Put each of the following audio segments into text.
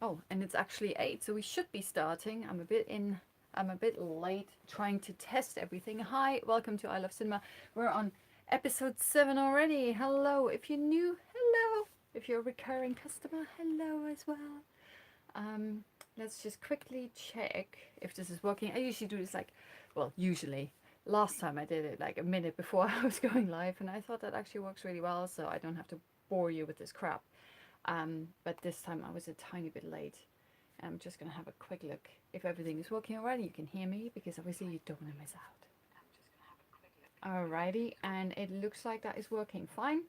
Oh, and it's actually 8, so we should be starting. I'm a bit late trying to test everything. Hi, welcome to I Love Cinema. We're on episode 7 already. Hello. If you're new, hello. If you're a recurring customer, hello as well. Um, let's just quickly check if this is working. I usually do this usually. Last time I did it like a minute before I was going live, and I thought that actually works really well, so I don't have to bore you with this crap. But this time I was a tiny bit late. I'm just going to have a quick look if everything is working already. You can hear me because obviously you don't want to miss out. Alrighty, and it looks like that is working fine.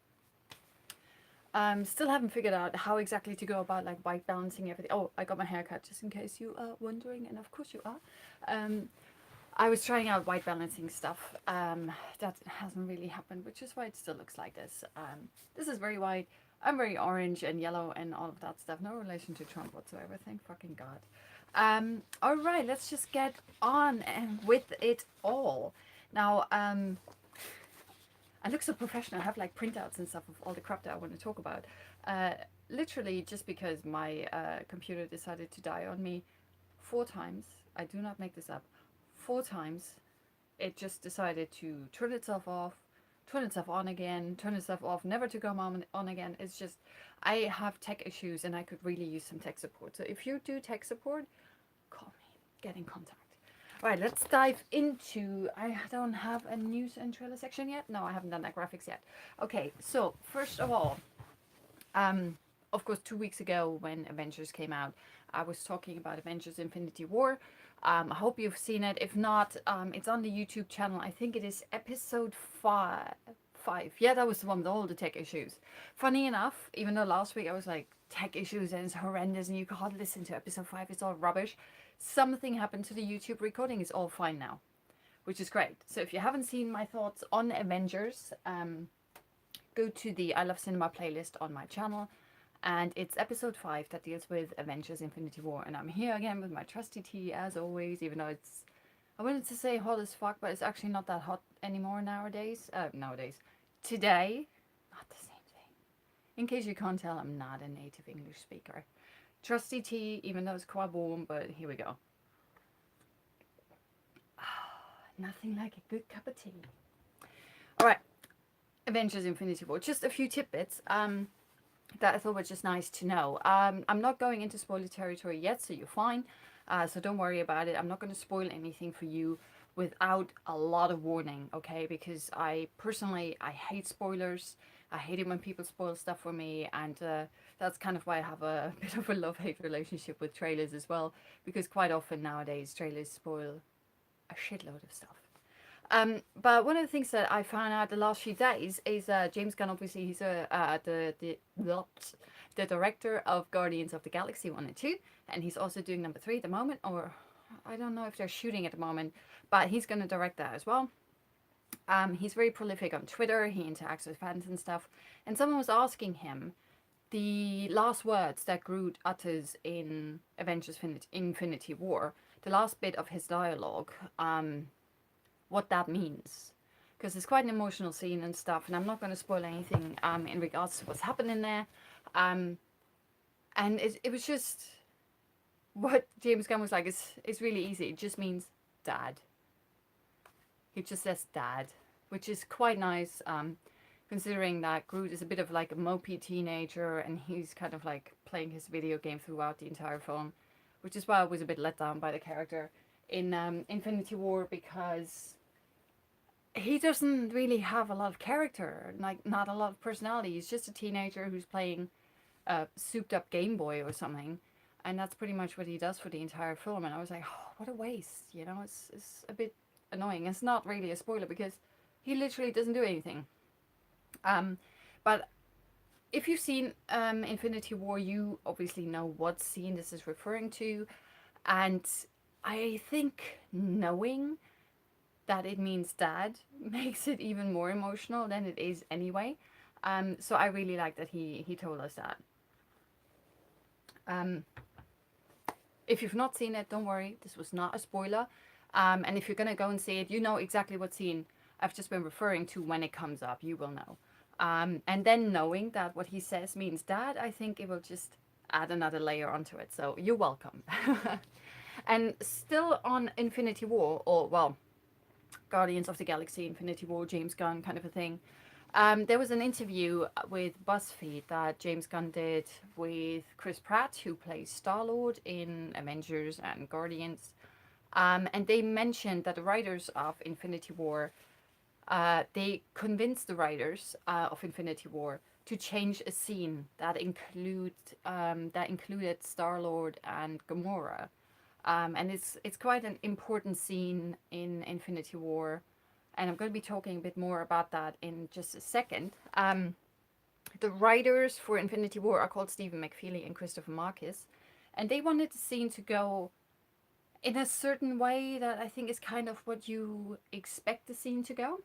Still haven't figured out how exactly to go about like white balancing everything. Oh, I got my hair cut just in case you are wondering, and of course you are. I was trying out white balancing stuff. That hasn't really happened, which is why it still looks like this. This is very white. I'm very orange and yellow and all of that stuff. No relation to Trump whatsoever. Thank fucking God. All right, let's just get on and with it all. Now, I look so professional. I have like printouts and stuff of all the crap that I want to talk about. Uh, Literally, just because my computer decided to die on me 4 times. I do not make this up. 4 times, it just decided to turn itself off, turn itself on again, turn itself off, never to come on again. It's just, I have tech issues and I could really use some tech support. So if you do tech support, call me, get in contact. All right, let's dive into, I don't have a news and trailer section yet. No, I haven't done that graphics yet. Okay, so first of all, of course, 2 weeks ago when Avengers came out, I was talking about Avengers Infinity War. I hope you've seen it. If not, it's on the YouTube channel. I think it is episode 5. Yeah, that was the one with all the tech issues. Funny enough, even though last week I was like, tech issues and it's horrendous and you can't listen to episode 5, it's all rubbish. Something happened to the YouTube recording. It's all fine now, which is great. So if you haven't seen my thoughts on Avengers, go to the I Love Cinema playlist on my channel. And it's episode 5 that deals with Avengers Infinity War. And I'm here again with my trusty tea as always, even though it's, I wanted to say hot as fuck, but it's actually not that hot anymore nowadays. Today, not the same thing. In case you can't tell, I'm not a native English speaker. Trusty tea, even though it's quite warm, but here we go. Nothing like a good cup of tea. Alright, Avengers Infinity War. Just a few tidbits. That I thought was just nice to know. I'm not going into spoiler territory yet, so you're fine. So don't worry about it. I'm not going to spoil anything for you without a lot of warning, okay? Because I hate spoilers. I hate it when people spoil stuff for me, and that's kind of why I have a bit of a love-hate relationship with trailers as well. Because quite often nowadays, trailers spoil a shitload of stuff. But one of the things that I found out the last few days is James Gunn. Obviously, he's the director of Guardians of the Galaxy 1 and 2, and he's also doing number 3 at the moment, or I don't know if they're shooting at the moment, but he's going to direct that as well. He's very prolific on Twitter. He interacts with fans and stuff. And someone was asking him the last words that Groot utters in Avengers Infinity War, the last bit of his dialogue. What that means, because it's quite an emotional scene and stuff, and I'm not going to spoil anything in regards to what's happening there. And it was just what James Gunn was like. It's really easy. It just means dad. He just says dad, which is quite nice, considering that Groot is a bit of like a mopey teenager, and he's kind of like playing his video game throughout the entire film, which is why I was a bit let down by the character in Infinity War, because he doesn't really have a lot of character, like not a lot of personality. He's just a teenager who's playing a souped up Game Boy or something, and that's pretty much what he does for the entire film. And I was like, oh, what a waste, you know. It's a bit annoying. It's not really a spoiler because he literally doesn't do anything. But if you've seen Infinity War, you obviously know what scene this is referring to, and I think knowing that it means dad makes it even more emotional than it is anyway. So I really like that he told us that. If you've not seen it, don't worry, this was not a spoiler. And if you're gonna go and see it, you know exactly what scene I've just been referring to when it comes up. You will know. And then knowing that what he says means dad, I think it will just add another layer onto it. So you're welcome. And still on Infinity War, or well, Guardians of the Galaxy, Infinity War, James Gunn kind of a thing. There was an interview with BuzzFeed that James Gunn did with Chris Pratt, who plays Star-Lord in Avengers and Guardians. And they mentioned that the writers of Infinity War, they convinced the writers of Infinity War to change a scene that included Star-Lord and Gamora. And it's quite an important scene in Infinity War, and I'm going to be talking a bit more about that in just a second. The writers for Infinity War are called Stephen McFeely and Christopher Marcus, and they wanted the scene to go in a certain way that I think is kind of what you expect the scene to go.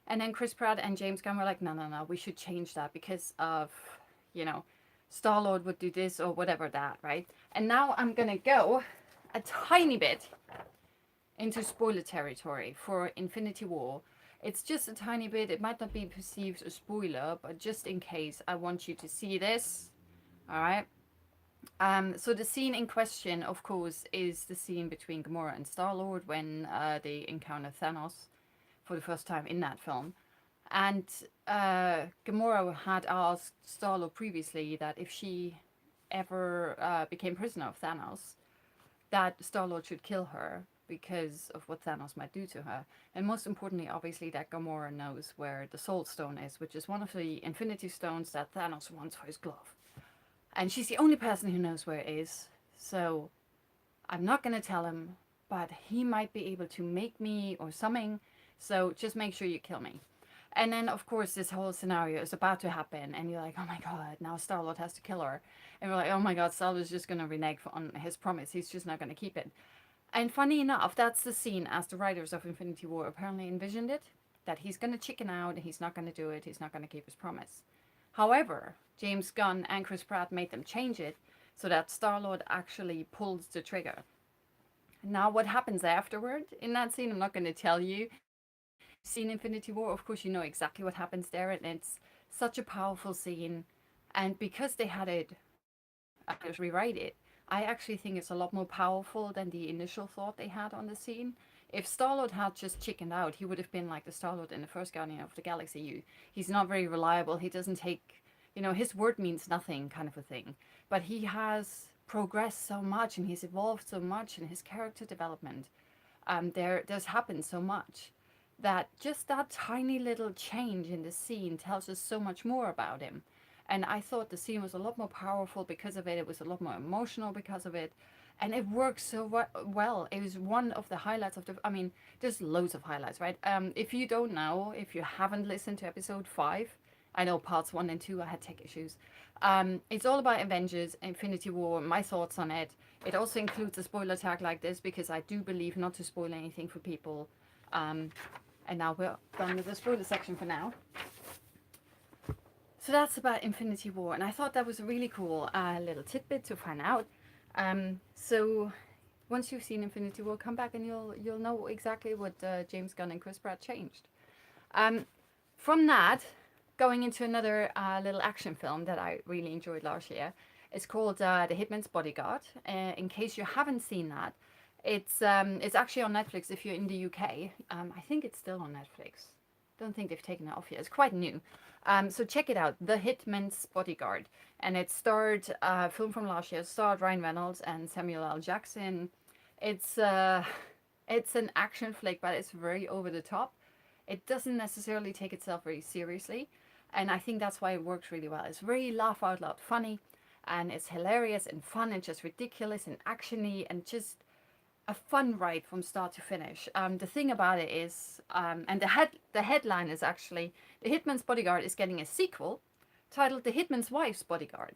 And then Chris Pratt and James Gunn were like, no, we should change that because of, you know, Star-Lord would do this or whatever that, right? And now I'm going to go a tiny bit into spoiler territory for Infinity War. It's just a tiny bit. It might not be perceived a spoiler, but just in case, I want you to see this. All right. So the scene in question, of course, is the scene between Gamora and Star-Lord when they encounter Thanos for the first time in that film. And Gamora had asked Star-Lord previously that if she ever became prisoner of Thanos, that Star-Lord should kill her because of what Thanos might do to her. And most importantly, obviously, that Gamora knows where the Soul Stone is, which is one of the Infinity Stones that Thanos wants for his glove. And she's the only person who knows where it is. So I'm not going to tell him, but he might be able to make me or something. So just make sure you kill me. And then, of course, this whole scenario is about to happen. And you're like, oh my God, now Star-Lord has to kill her. And we're like, oh my God, Star-Lord's just going to renege on his promise. He's just not going to keep it. And funny enough, that's the scene as the writers of Infinity War apparently envisioned it. That he's going to chicken out, and he's not going to do it. He's not going to keep his promise. However, James Gunn and Chris Pratt made them change it so that Star-Lord actually pulls the trigger. Now, what happens afterward in that scene, I'm not going to tell you. Seen Infinity War, of course, you know exactly what happens there, and it's such a powerful scene. And because they had it, rewrite it, I actually think it's a lot more powerful than the initial thought they had on the scene. If Star-Lord had just chickened out, he would have been like the Star-Lord in the first Guardian of the Galaxy. He's not very reliable. He doesn't take, his word means nothing kind of a thing. But he has progressed so much, and he's evolved so much in his character development. There's happened so much that just that tiny little change in the scene tells us so much more about him. And I thought the scene was a lot more powerful because of it. It was a lot more emotional because of it. And it works so well. It was one of the highlights of there's loads of highlights, right? If you don't know, if you haven't listened to episode 5, I know parts 1 and 2, I had tech issues. It's all about Avengers, Infinity War, my thoughts on it. It also includes a spoiler tag like this because I do believe not to spoil anything for people. And now we're done with the spoiler section for now. So that's about Infinity War, and I thought that was a really cool little tidbit to find out. So once you've seen Infinity War, come back and you'll know exactly what James Gunn and Chris Pratt changed. From that, going into another little action film that I really enjoyed last year. It's called The Hitman's Bodyguard. In case you haven't seen that, it's actually on Netflix if you're in the UK. I think it's still on Netflix. Don't think they've taken it off yet. It's quite new. So check it out, The Hitman's Bodyguard. And it starred, film from last year, starred Ryan Reynolds and Samuel L. Jackson. It's an action flick, but it's very over the top. It doesn't necessarily take itself very seriously. And I think that's why it works really well. It's very laugh out loud funny, and it's hilarious and fun and just ridiculous and actiony and just a fun ride from start to finish. The thing about it is, and the headline is actually, The Hitman's Bodyguard is getting a sequel titled The Hitman's Wife's Bodyguard.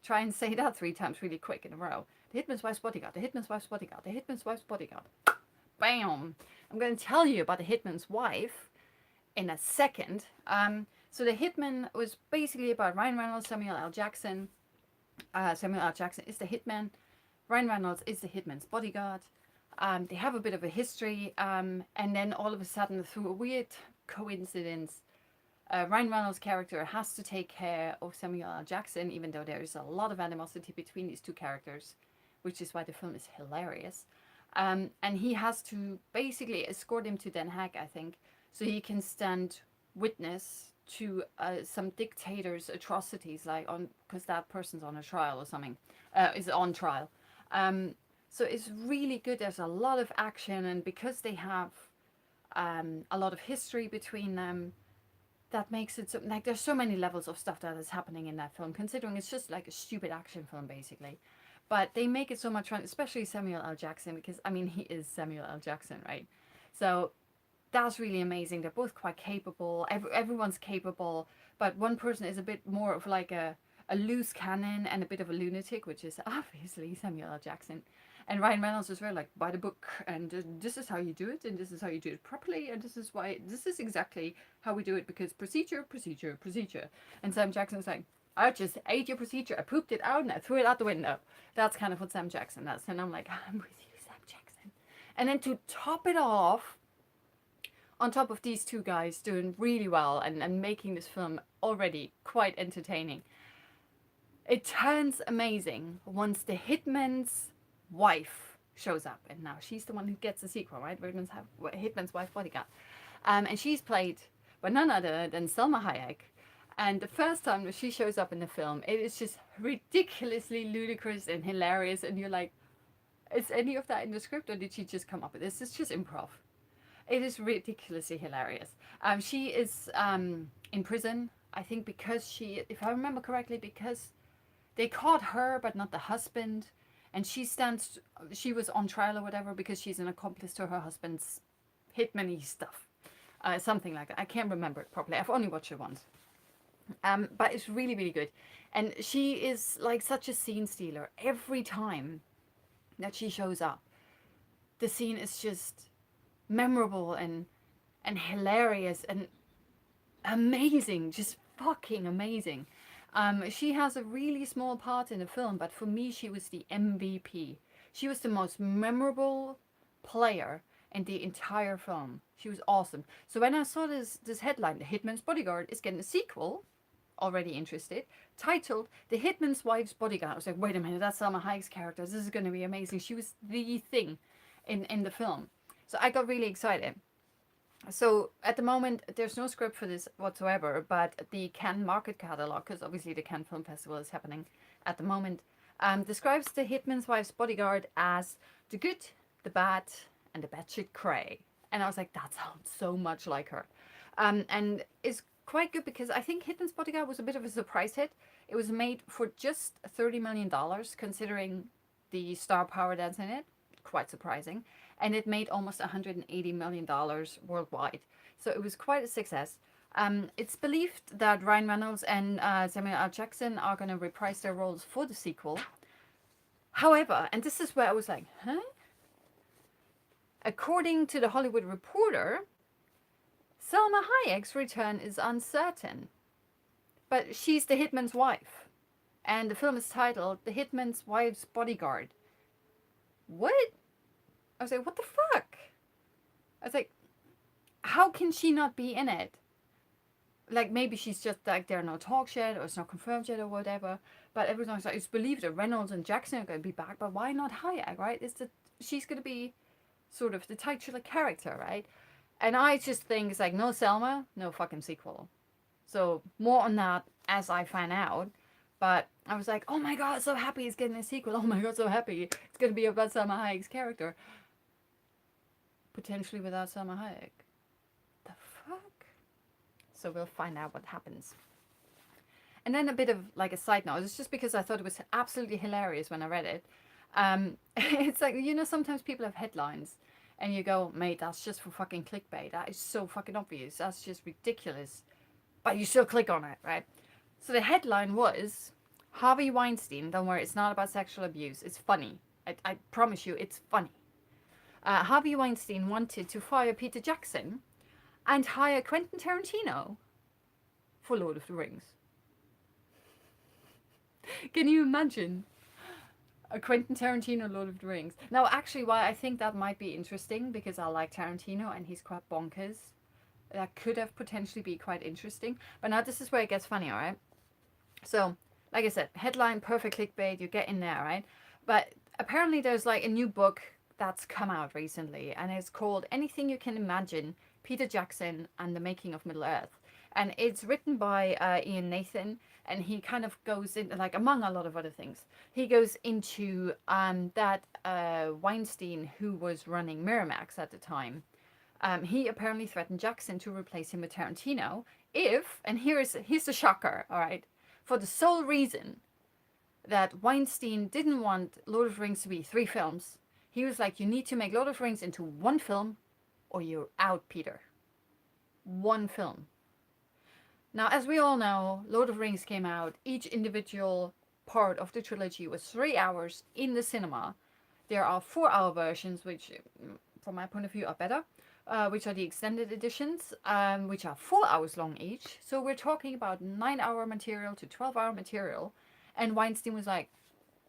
Try and say that 3 times really quick in a row. The Hitman's Wife's Bodyguard, The Hitman's Wife's Bodyguard, The Hitman's Wife's Bodyguard. Bam! I'm going to tell you about the Hitman's wife in a second. So The Hitman was basically about Ryan Reynolds, Samuel L. Jackson. Samuel L. Jackson is the hitman. Ryan Reynolds is the hitman's bodyguard. They have a bit of a history, and then all of a sudden, through a weird coincidence, Ryan Reynolds' character has to take care of Samuel L. Jackson, even though there is a lot of animosity between these two characters, which is why the film is hilarious. And he has to basically escort him to Den Haag, I think, so he can stand witness to some dictator's atrocities, like on because that person's on a trial or something, is on trial. So it's really good. There's a lot of action, and because they have a lot of history between them, that makes it so like there's so many levels of stuff that is happening in that film, considering it's just like a stupid action film basically. But they make it so much fun, especially Samuel L. Jackson, because I mean he is Samuel L. Jackson, right? So that's really amazing. They're both quite capable. Everyone's capable, but one person is a bit more of like a loose cannon and a bit of a lunatic, which is obviously Samuel L. Jackson. And Ryan Reynolds is very like by the book, and this is how you do it, and this is how you do it properly, and this is why this is exactly how we do it because procedure, procedure, procedure. And Sam Jackson's like, I just ate your procedure, I pooped it out, and I threw it out the window. That's kind of what Sam Jackson does, and I'm like, I'm with you, Sam Jackson. And then to top it off, on top of these two guys doing really well and making this film already quite entertaining, it turns amazing once the hitman's wife shows up, and now she's the one who gets the sequel, right? Hitman's wife bodyguard, and she's played by none other than Selma Hayek. And the first time that she shows up in the film, it is just ridiculously ludicrous and hilarious, and you're like, is any of that in the script, or did she just come up with this? It's just improv. It is ridiculously hilarious. She is in prison, I think, because if I remember correctly, because they caught her but not the husband, and she was on trial or whatever because she's an accomplice to her husband's hitman-y stuff. Something like that. I can't remember it properly. I've only watched it once. But it's really, really good. And she is like such a scene stealer. Every time that she shows up, the scene is just memorable and hilarious and amazing. Just fucking amazing. She has a really small part in the film, but for me, she was the MVP. She was the most memorable player in the entire film. She was awesome. So when I saw this headline, The Hitman's Bodyguard is getting a sequel, already interested, titled The Hitman's Wife's Bodyguard, I was like, wait a minute, that's Salma Hayek's character. This is going to be amazing. She was the thing in the film. So I got really excited. So at the moment, there's no script for this whatsoever, but the Cannes Market Catalog, because obviously the Cannes Film Festival is happening at the moment, describes The Hitman's Wife's Bodyguard as the good, the bad, and the batshit cray. And I was like, that sounds so much like her. And it's quite good because I think Hitman's Bodyguard was a bit of a surprise hit. It was made for just $30 million, considering the star power that's in it. Quite surprising. And it made almost $180 million worldwide. So it was quite a success. It's believed that Ryan Reynolds and Samuel L. Jackson are going to reprise their roles for the sequel. However, and this is where I was like, huh? According to The Hollywood Reporter, Salma Hayek's return is uncertain. But she's the hitman's wife. And the film is titled The Hitman's Wife's Bodyguard. What? I was like, what the fuck? I was like, how can she not be in it? Like, maybe she's just like, there are no talks yet, or it's not confirmed yet, or whatever. But everyone's like, it's believed that Reynolds and Jackson are going to be back, but why not Hayek, right? She's going to be sort of the titular character, right? And I just think it's like, no Selma, no fucking sequel. So more on that as I find out. But I was like, oh my god, so happy it's getting a sequel. Oh my god, so happy it's going to be about Salma Hayek's character. Potentially without Salma Hayek. The fuck? So we'll find out what happens. And then a bit of like a side note. It's just because I thought it was absolutely hilarious when I read it. It's like, you know, sometimes people have headlines and you go, mate, that's just for fucking clickbait. That is so fucking obvious. That's just ridiculous. But you still click on it, right? So the headline was, Harvey Weinstein, don't worry, it's not about sexual abuse. It's funny. I promise you, it's funny. Harvey Weinstein wanted to fire Peter Jackson and hire Quentin Tarantino for Lord of the Rings. Can you imagine a Quentin Tarantino Lord of the Rings? Now, actually, why I think that might be interesting, because I like Tarantino and he's quite bonkers. that could have potentially be quite interesting. But now this is where it gets funny, all right? So, like I said, headline, perfect clickbait, you get in there, right? But apparently there's like a new book that's come out recently, and it's called Anything You Can Imagine, Peter Jackson and the Making of Middle Earth. And it's written by Ian Nathan, and he kind of goes into, like, among a lot of other things, he goes into that Weinstein, who was running Miramax at the time, he apparently threatened Jackson to replace him with Tarantino if, and here's the shocker, all right, for the sole reason that Weinstein didn't want Lord of the Rings to be 3 films. He was like, you need to make Lord of the Rings into 1 film or you're out, Peter. 1 film. Now, as we all know, Lord of the Rings came out. Each individual part of the trilogy was 3 hours in the cinema. There are 4-hour versions, which, from my point of view, are better, which are the extended editions, which are 4 hours long each. So we're talking about 9-hour material to 12-hour material. And Weinstein was like,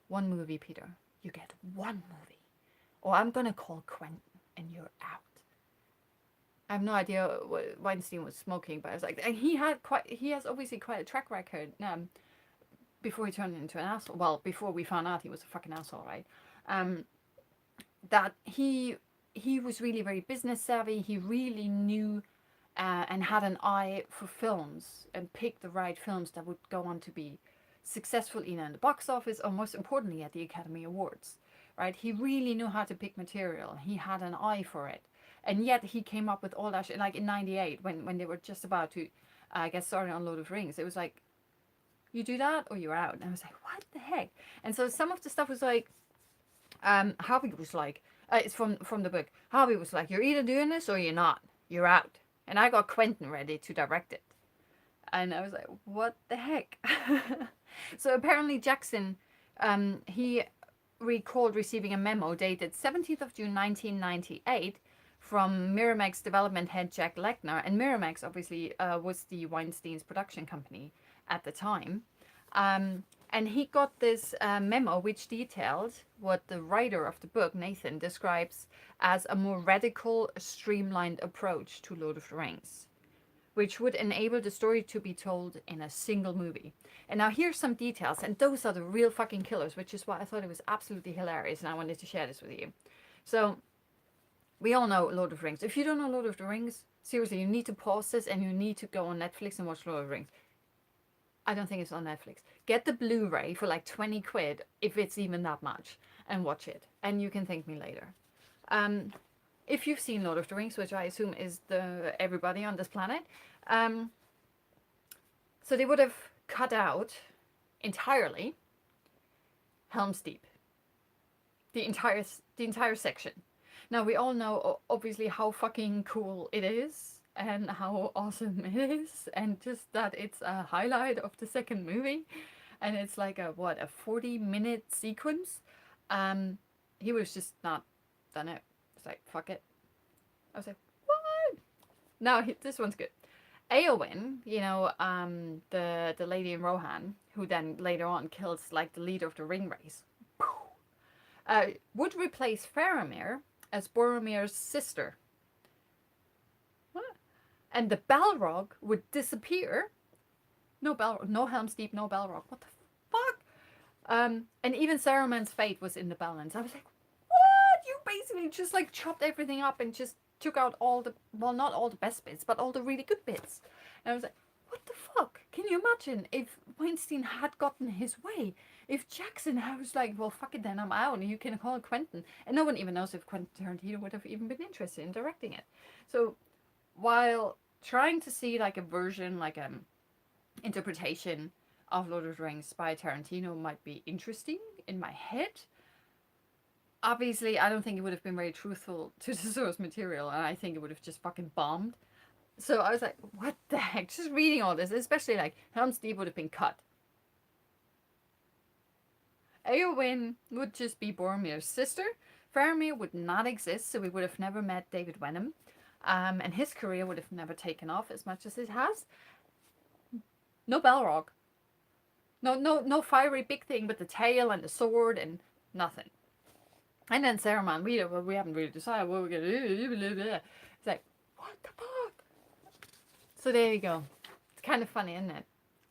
1 movie, Peter. You get 1 movie. Or I'm going to call Quentin and you're out. I have no idea what Weinstein was smoking, but I was like, and he has obviously quite a track record before he turned into an asshole. Well, before we found out he was a fucking asshole, right? That he was really very business savvy. He really knew and had an eye for films and picked the right films that would go on to be successful either in the box office or, most importantly, at the Academy Awards, right? He really knew how to pick material. He had an eye for it. And yet he came up with all that shit. Like in 98, when they were just about to get started on Lord of the Rings, it was like, you do that or you're out. And I was like, what the heck? And so some of the stuff was like, Harvey was like, it's from the book. Harvey was like, you're either doing this or you're not. You're out. And I got Quentin ready to direct it. And I was like, what the heck? So apparently Jackson, he recalled receiving a memo dated 17th of June 1998 from Miramax development head Jack Lechner. And Miramax obviously was the Weinstein's production company at the time. And he got this memo which detailed what the writer of the book, Nathan, describes as a more radical, streamlined approach to Lord of the Rings, which would enable the story to be told in a single movie. And now here's some details, and those are the real fucking killers, which is why I thought it was absolutely hilarious, and I wanted to share this with you. So, we all know Lord of the Rings. If you don't know Lord of the Rings, seriously, you need to pause this and you need to go on Netflix and watch Lord of the Rings. I don't think it's on Netflix. Get the Blu-ray for like 20 quid, if it's even that much, and watch it. And you can thank me later. If you've seen Lord of the Rings, which I assume is everybody on this planet, so they would have cut out entirely Helm's Deep, the entire section. Now we all know obviously how fucking cool it is and how awesome it is, and just that it's a highlight of the second movie, and it's like a 40-minute sequence. He was just not done it. It's like, fuck it. I was like, what? No, this one's good. Eowyn, you know, the lady in Rohan, who then later on kills like the leader of the ring race, would replace Faramir as Boromir's sister. What? And the Balrog would disappear. No Balrog, no Helm's Deep, no Balrog. What the fuck? And even Saruman's fate was in the balance. I was like, what? You basically just like chopped everything up and just took out all the, well, not all the best bits, but all the really good bits. And I was like, what the fuck? Can you imagine if Weinstein had gotten his way? If Jackson was like, well, fuck it then, I'm out, and you can call Quentin. And no one even knows if Quentin Tarantino would have even been interested in directing it. So while trying to see like a version, like an interpretation of Lord of the Rings by Tarantino might be interesting in my head, obviously I don't think it would have been very truthful to the source material, and I think it would have just fucking bombed. So I was like, what the heck? Just reading all this, especially like Helm's Deep would have been cut. Eowyn would just be Boromir's sister. Faramir would not exist, so we would have never met David Wenham. And his career would have never taken off as much as it has. No Balrog. No fiery big thing with the tail and the sword and nothing. And then Saruman, we haven't really decided what we're going to do. It's like, what the fuck? So there you go. It's kind of funny, isn't it?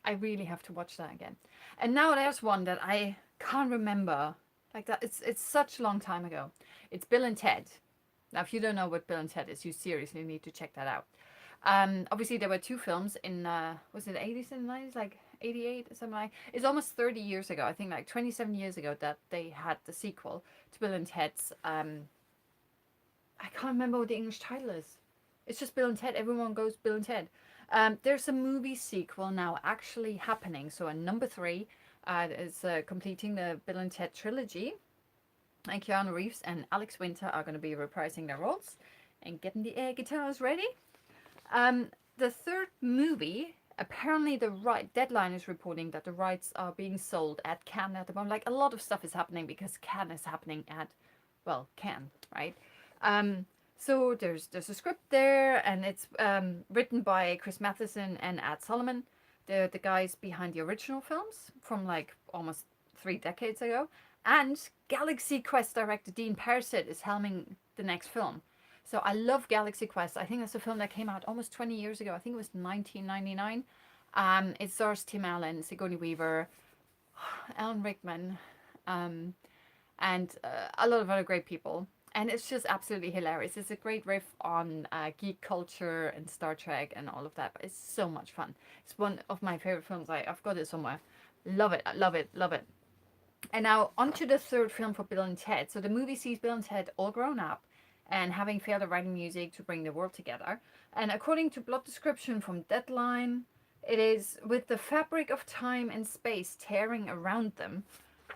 I really have to watch that again. And now there's one that I can't remember. Like that, it's such a long time ago. It's Bill and Ted. Now, if you don't know what Bill and Ted is, you seriously need to check that out. Obviously, there were two films in, was it 80s and 90s? Like 88 or something like. It's almost 30 years ago. I think like 27 years ago that they had the sequel to Bill and Ted's. I can't remember what the English title is. It's just Bill and Ted. Everyone goes Bill and Ted. There's a movie sequel now actually happening. So a number 3 is completing the Bill and Ted trilogy. And Keanu Reeves and Alex Winter are going to be reprising their roles and getting the air guitars ready. The third movie, apparently the Deadline is reporting that the rights are being sold at Cannes at the moment. Like a lot of stuff is happening because Cannes is happening at, well, Cannes, right? So there's a script there, and it's written by Chris Matheson and Ad Solomon, the guys behind the original films from like almost 3 decades ago. And Galaxy Quest director Dean Parisot is helming the next film. So I love Galaxy Quest. I think that's a film that came out almost 20 years ago. I think it was 1999. It stars Tim Allen, Sigourney Weaver, Alan Rickman, and a lot of other great people. And it's just absolutely hilarious. It's a great riff on geek culture and Star Trek and all of that. But it's so much fun. It's one of my favorite films. I've got it somewhere. Love it. I love it. Love it. And now on to the third film for Bill and Ted. So the movie sees Bill and Ted all grown up and having failed at writing music to bring the world together. And according to plot description from Deadline, it is with the fabric of time and space tearing around them.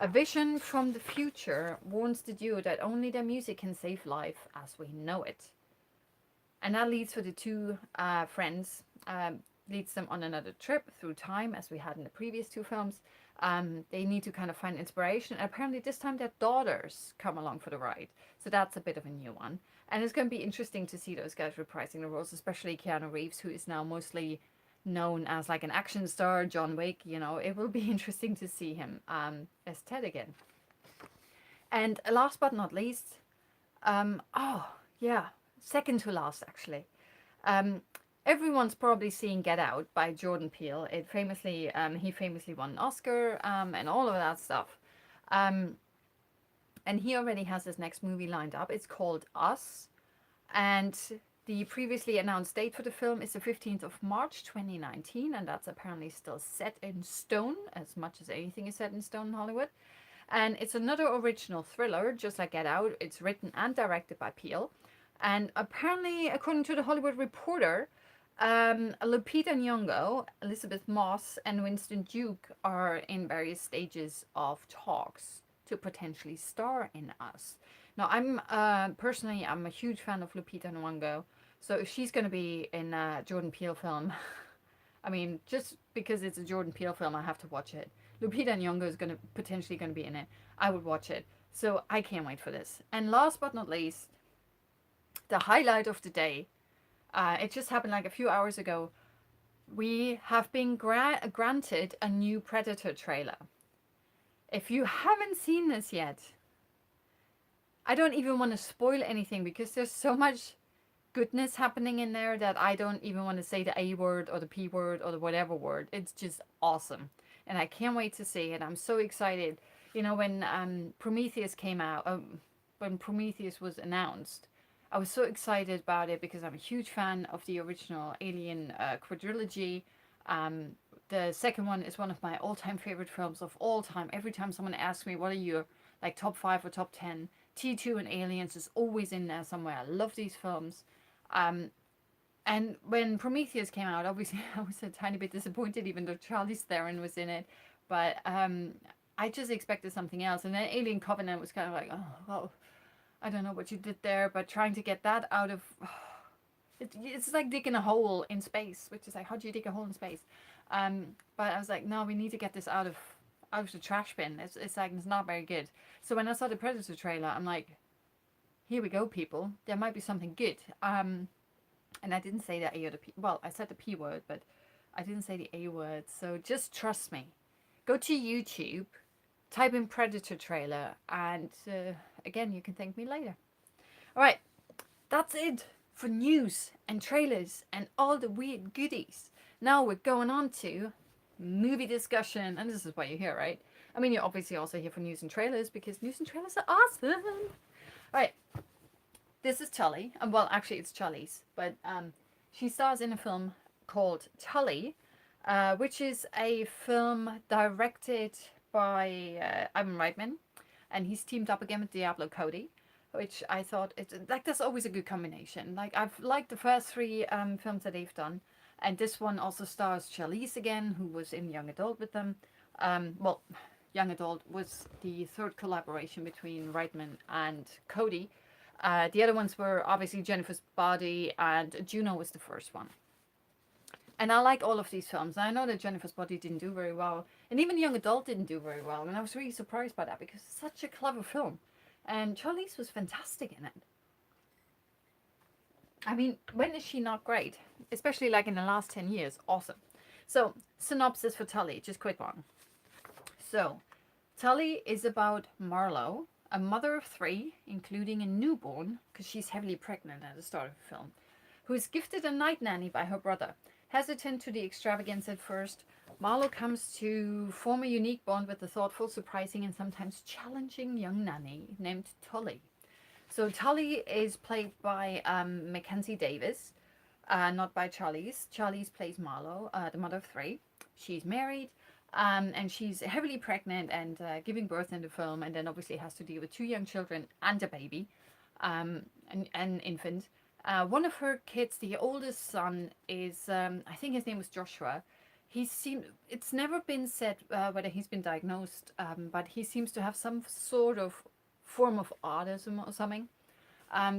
A vision from the future warns the duo that only their music can save life as we know it. And that leads for the two friends, leads them on another trip through time, as we had in the previous 2 films. They need to kind of find inspiration. And apparently this time their daughters come along for the ride. So that's a bit of a new one. And it's going to be interesting to see those guys reprising the roles, especially Keanu Reeves, who is now mostly known as like an action star, John Wick. You know, it will be interesting to see him as Ted again. And last but not least, second to last actually. Everyone's probably seen Get Out by Jordan Peele. He famously won an Oscar and all of that stuff. And he already has his next movie lined up. It's called Us. And the previously announced date for the film is the 15th of March 2019. And that's apparently still set in stone, as much as anything is set in stone in Hollywood. And it's another original thriller, just like Get Out. It's written and directed by Peele. And apparently, according to the Hollywood Reporter, Lupita Nyong'o, Elizabeth Moss, and Winston Duke are in various stages of talks to potentially star in Us. Now, I'm personally a huge fan of Lupita Nyong'o, so if she's going to be in a Jordan Peele film, I mean, just because it's a Jordan Peele film, I have to watch it. Lupita Nyong'o is potentially going to be in it. I would watch it, so I can't wait for this. And last but not least, the highlight of the day. It just happened like a few hours ago. We have been granted a new Predator trailer. If you haven't seen this yet, I don't even want to spoil anything because there's so much goodness happening in there that I don't even want to say the A word or the P word or the whatever word. It's just awesome. And I can't wait to see it. I'm so excited. You know, when Prometheus came out, when Prometheus was announced, I was so excited about it because I'm a huge fan of the original Alien quadrilogy. The second one is one of my all-time favorite films of all time. Every time someone asks me, what are your like top 5 or top 10, T2 and Aliens is always in there somewhere. I love these films. And when Prometheus came out, obviously I was a tiny bit disappointed, even though Charlize Theron was in it. But I just expected something else. And then Alien Covenant was kind of like, oh, well, I don't know what you did there, but trying to get that out of... It's like digging a hole in space, which is like, how do you dig a hole in space? But I was like, no, we need to get this out of the trash bin. It's like, it's not very good. So when I saw the Predator trailer, I'm like, here we go, people. There might be something good. And I didn't say the A or the P. Well, I said the P word, but I didn't say the A word. So just trust me. Go to YouTube, type in Predator trailer, and again, you can thank me later. All right, that's it for news and trailers and all the weird goodies. Now we're going on to movie discussion, and this is why you're here, right? I mean, you're obviously also here for news and trailers because news and trailers are awesome. Right, this is Tully. Well, actually, it's Charlize, but she stars in a film called Tully, which is a film directed by Ivan Reitman, and he's teamed up again with Diablo Cody, which I thought it's like that's always a good combination. Like I've liked the first three films that they've done, and this one also stars Charlize again, who was in Young Adult with them. Well, Young Adult was the third collaboration between Reitman and Cody. The other ones were obviously Jennifer's Body and Juno was the first one. And I like all of these films. I know that Jennifer's Body didn't do very well, and even Young Adult didn't do very well, and I was really surprised by that because it's such a clever film. And Charlize was fantastic in it. I mean, when is she not great? Especially like in the last 10 years. Awesome. So, synopsis for Tully, just quick one. So, Tully is about Marlo, a mother of 3, including a newborn, because she's heavily pregnant at the start of the film, who is gifted a night nanny by her brother. Hesitant to the extravagance at first, Marlo comes to form a unique bond with the thoughtful, surprising, and sometimes challenging young nanny named Tully. So Tully is played by Mackenzie Davis, not by Charlize. Charlize plays Marlo, the mother of 3. She's married, and she's heavily pregnant and giving birth in the film, and then obviously has to deal with 2 young children and a baby, an infant. One of her kids, the oldest son, is I think his name was Joshua. It's never been said whether he's been diagnosed, but he seems to have some sort of form of autism or something.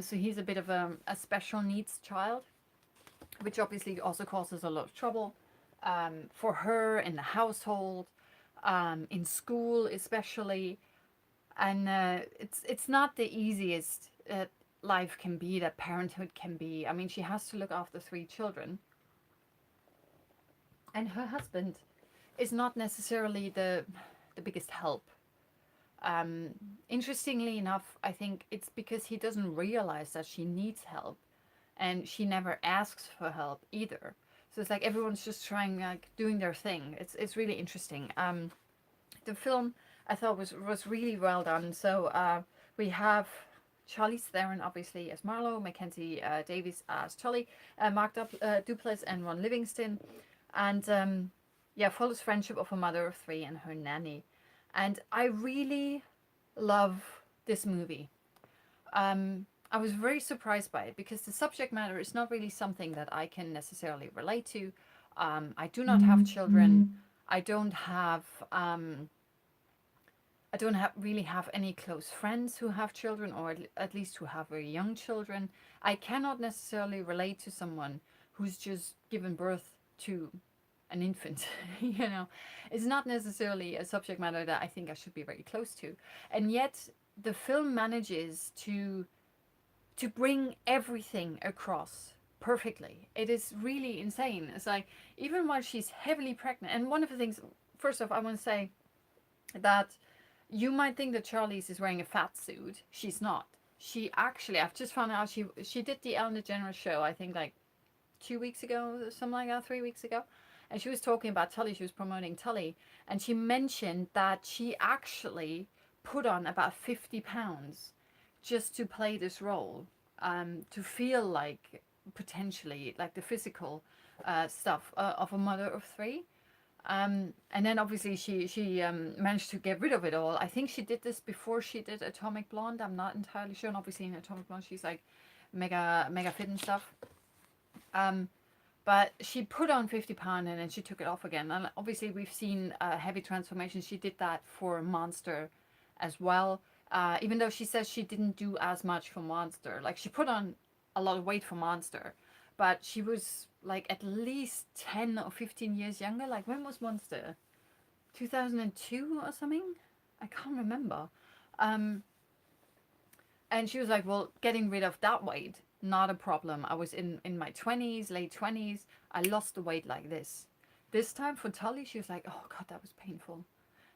So he's a bit of a special needs child, which obviously also causes a lot of trouble for her in the household, in school especially. And it's not the easiest life can be, that parenthood can be. I mean, she has to look after 3 children. And her husband is not necessarily the biggest help. Interestingly enough, I think it's because he doesn't realize that she needs help, and she never asks for help either. So it's like everyone's just trying, like, doing their thing. It's really interesting. The film I thought was really well done. So we have Charlize Theron obviously as Marlo, Mackenzie Davis as Tully, Mark Duplass and Ron Livingston, and follows friendship of a mother of 3 and her nanny. And I really love this movie. I was very surprised by it because the subject matter is not really something that I can necessarily relate to. I do not have children. I don't really have any close friends who have children, or at least who have very young children. I cannot necessarily relate to someone who's just given birth to an infant. It's not necessarily a subject matter that I think I should be very close to. And yet the film manages to bring everything across perfectly. It is really insane. It's like, even while she's heavily pregnant, and one of the things, first off, I want to say that you might think that Charlize is wearing a fat suit. She's not. She actually, I've just found out she did the Ellen DeGeneres show, I think like 2 weeks ago, something like that, 3 weeks ago. And she was talking about Tully. She was promoting Tully. And she mentioned that she actually put on about 50 pounds just to play this role, to feel like potentially like the physical stuff of a mother of 3. And then obviously she managed to get rid of it all. I think she did this before she did Atomic Blonde. I'm not entirely sure. And obviously in Atomic Blonde she's like mega fit and stuff. But she put on 50 pounds and then she took it off again. And obviously we've seen heavy transformation. She did that for Monster as well. Even though she says she didn't do as much for Monster. Like, she put on a lot of weight for Monster, but she was like at least 10 or 15 years younger. Like, when was Monster? 2002 or something? I can't remember. And she was like, well, getting rid of that weight, not a problem. I was in my 20s, late 20s. I lost the weight like this. This time for Tully, she was like, oh God, that was painful.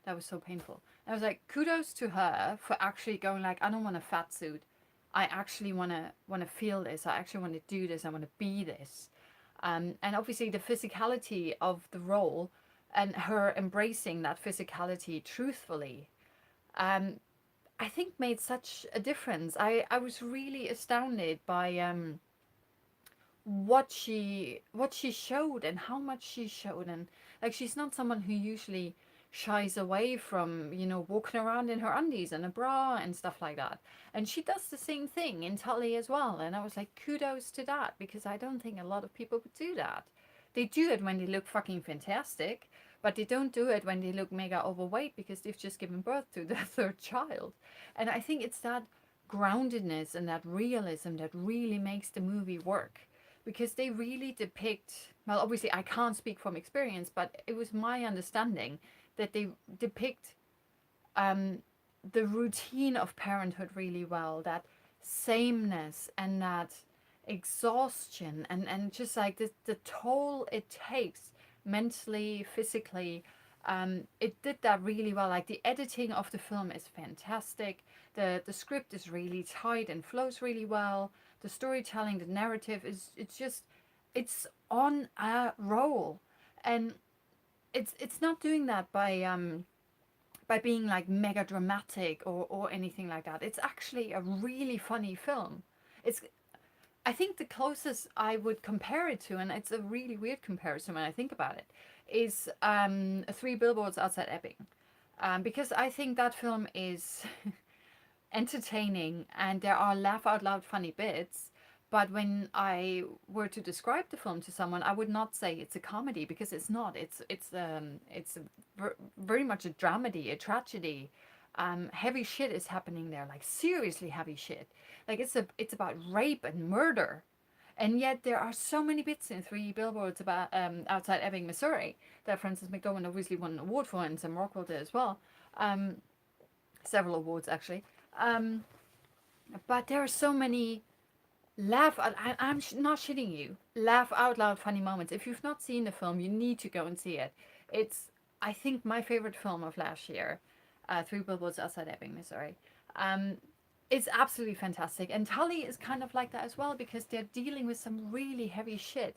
That was so painful. And I was like, kudos to her for actually going like, I don't want a fat suit. I actually wanna feel this. I actually want to do this. I want to be this. And obviously the physicality of the role and her embracing that physicality truthfully, um, I think made such a difference. I was really astounded by what she showed and how much she showed, and like she's not someone who usually shies away from walking around in her undies and a bra and stuff like that, and she does the same thing in Tully as well, and I was like, kudos to that, because I don't think a lot of people would do that. They do it when they look fucking fantastic, but they don't do it when they look mega overweight because they've just given birth to their third child. And I think it's that groundedness and that realism that really makes the movie work, because they really depict, well, obviously I can't speak from experience, but it was my understanding that they depict um, the routine of parenthood really well, that sameness and that exhaustion, and just like the toll it takes mentally, physically. It did that really well. Like the editing of the film is fantastic. The script is really tight and flows really well. The storytelling, the narrative it's on a roll, and it's not doing that by being like mega dramatic or anything like that. It's actually a really funny film. It's I think the closest I would compare it to, and it's a really weird comparison when I think about it, is Three Billboards Outside Ebbing, because I think that film is entertaining and there are laugh out loud funny bits. But when I were to describe the film to someone, I would not say it's a comedy, because it's not. It's very much a dramedy, a tragedy. Heavy shit is happening there, like seriously heavy shit. Like it's about rape and murder, and yet there are so many bits in Three Billboards about outside Ebbing, Missouri, that Frances McDormand obviously won an award for, and Sam Rockwell did as well. Several awards actually. Um, but there are so many I'm not shitting you, laugh out loud funny moments. If you've not seen the film, you need to go and see it. It's, I think, my favorite film of last year, Three Billboards Outside Ebbing, Missouri. Um, it's absolutely fantastic. And Tully is kind of like that as well, because they're dealing with some really heavy shit.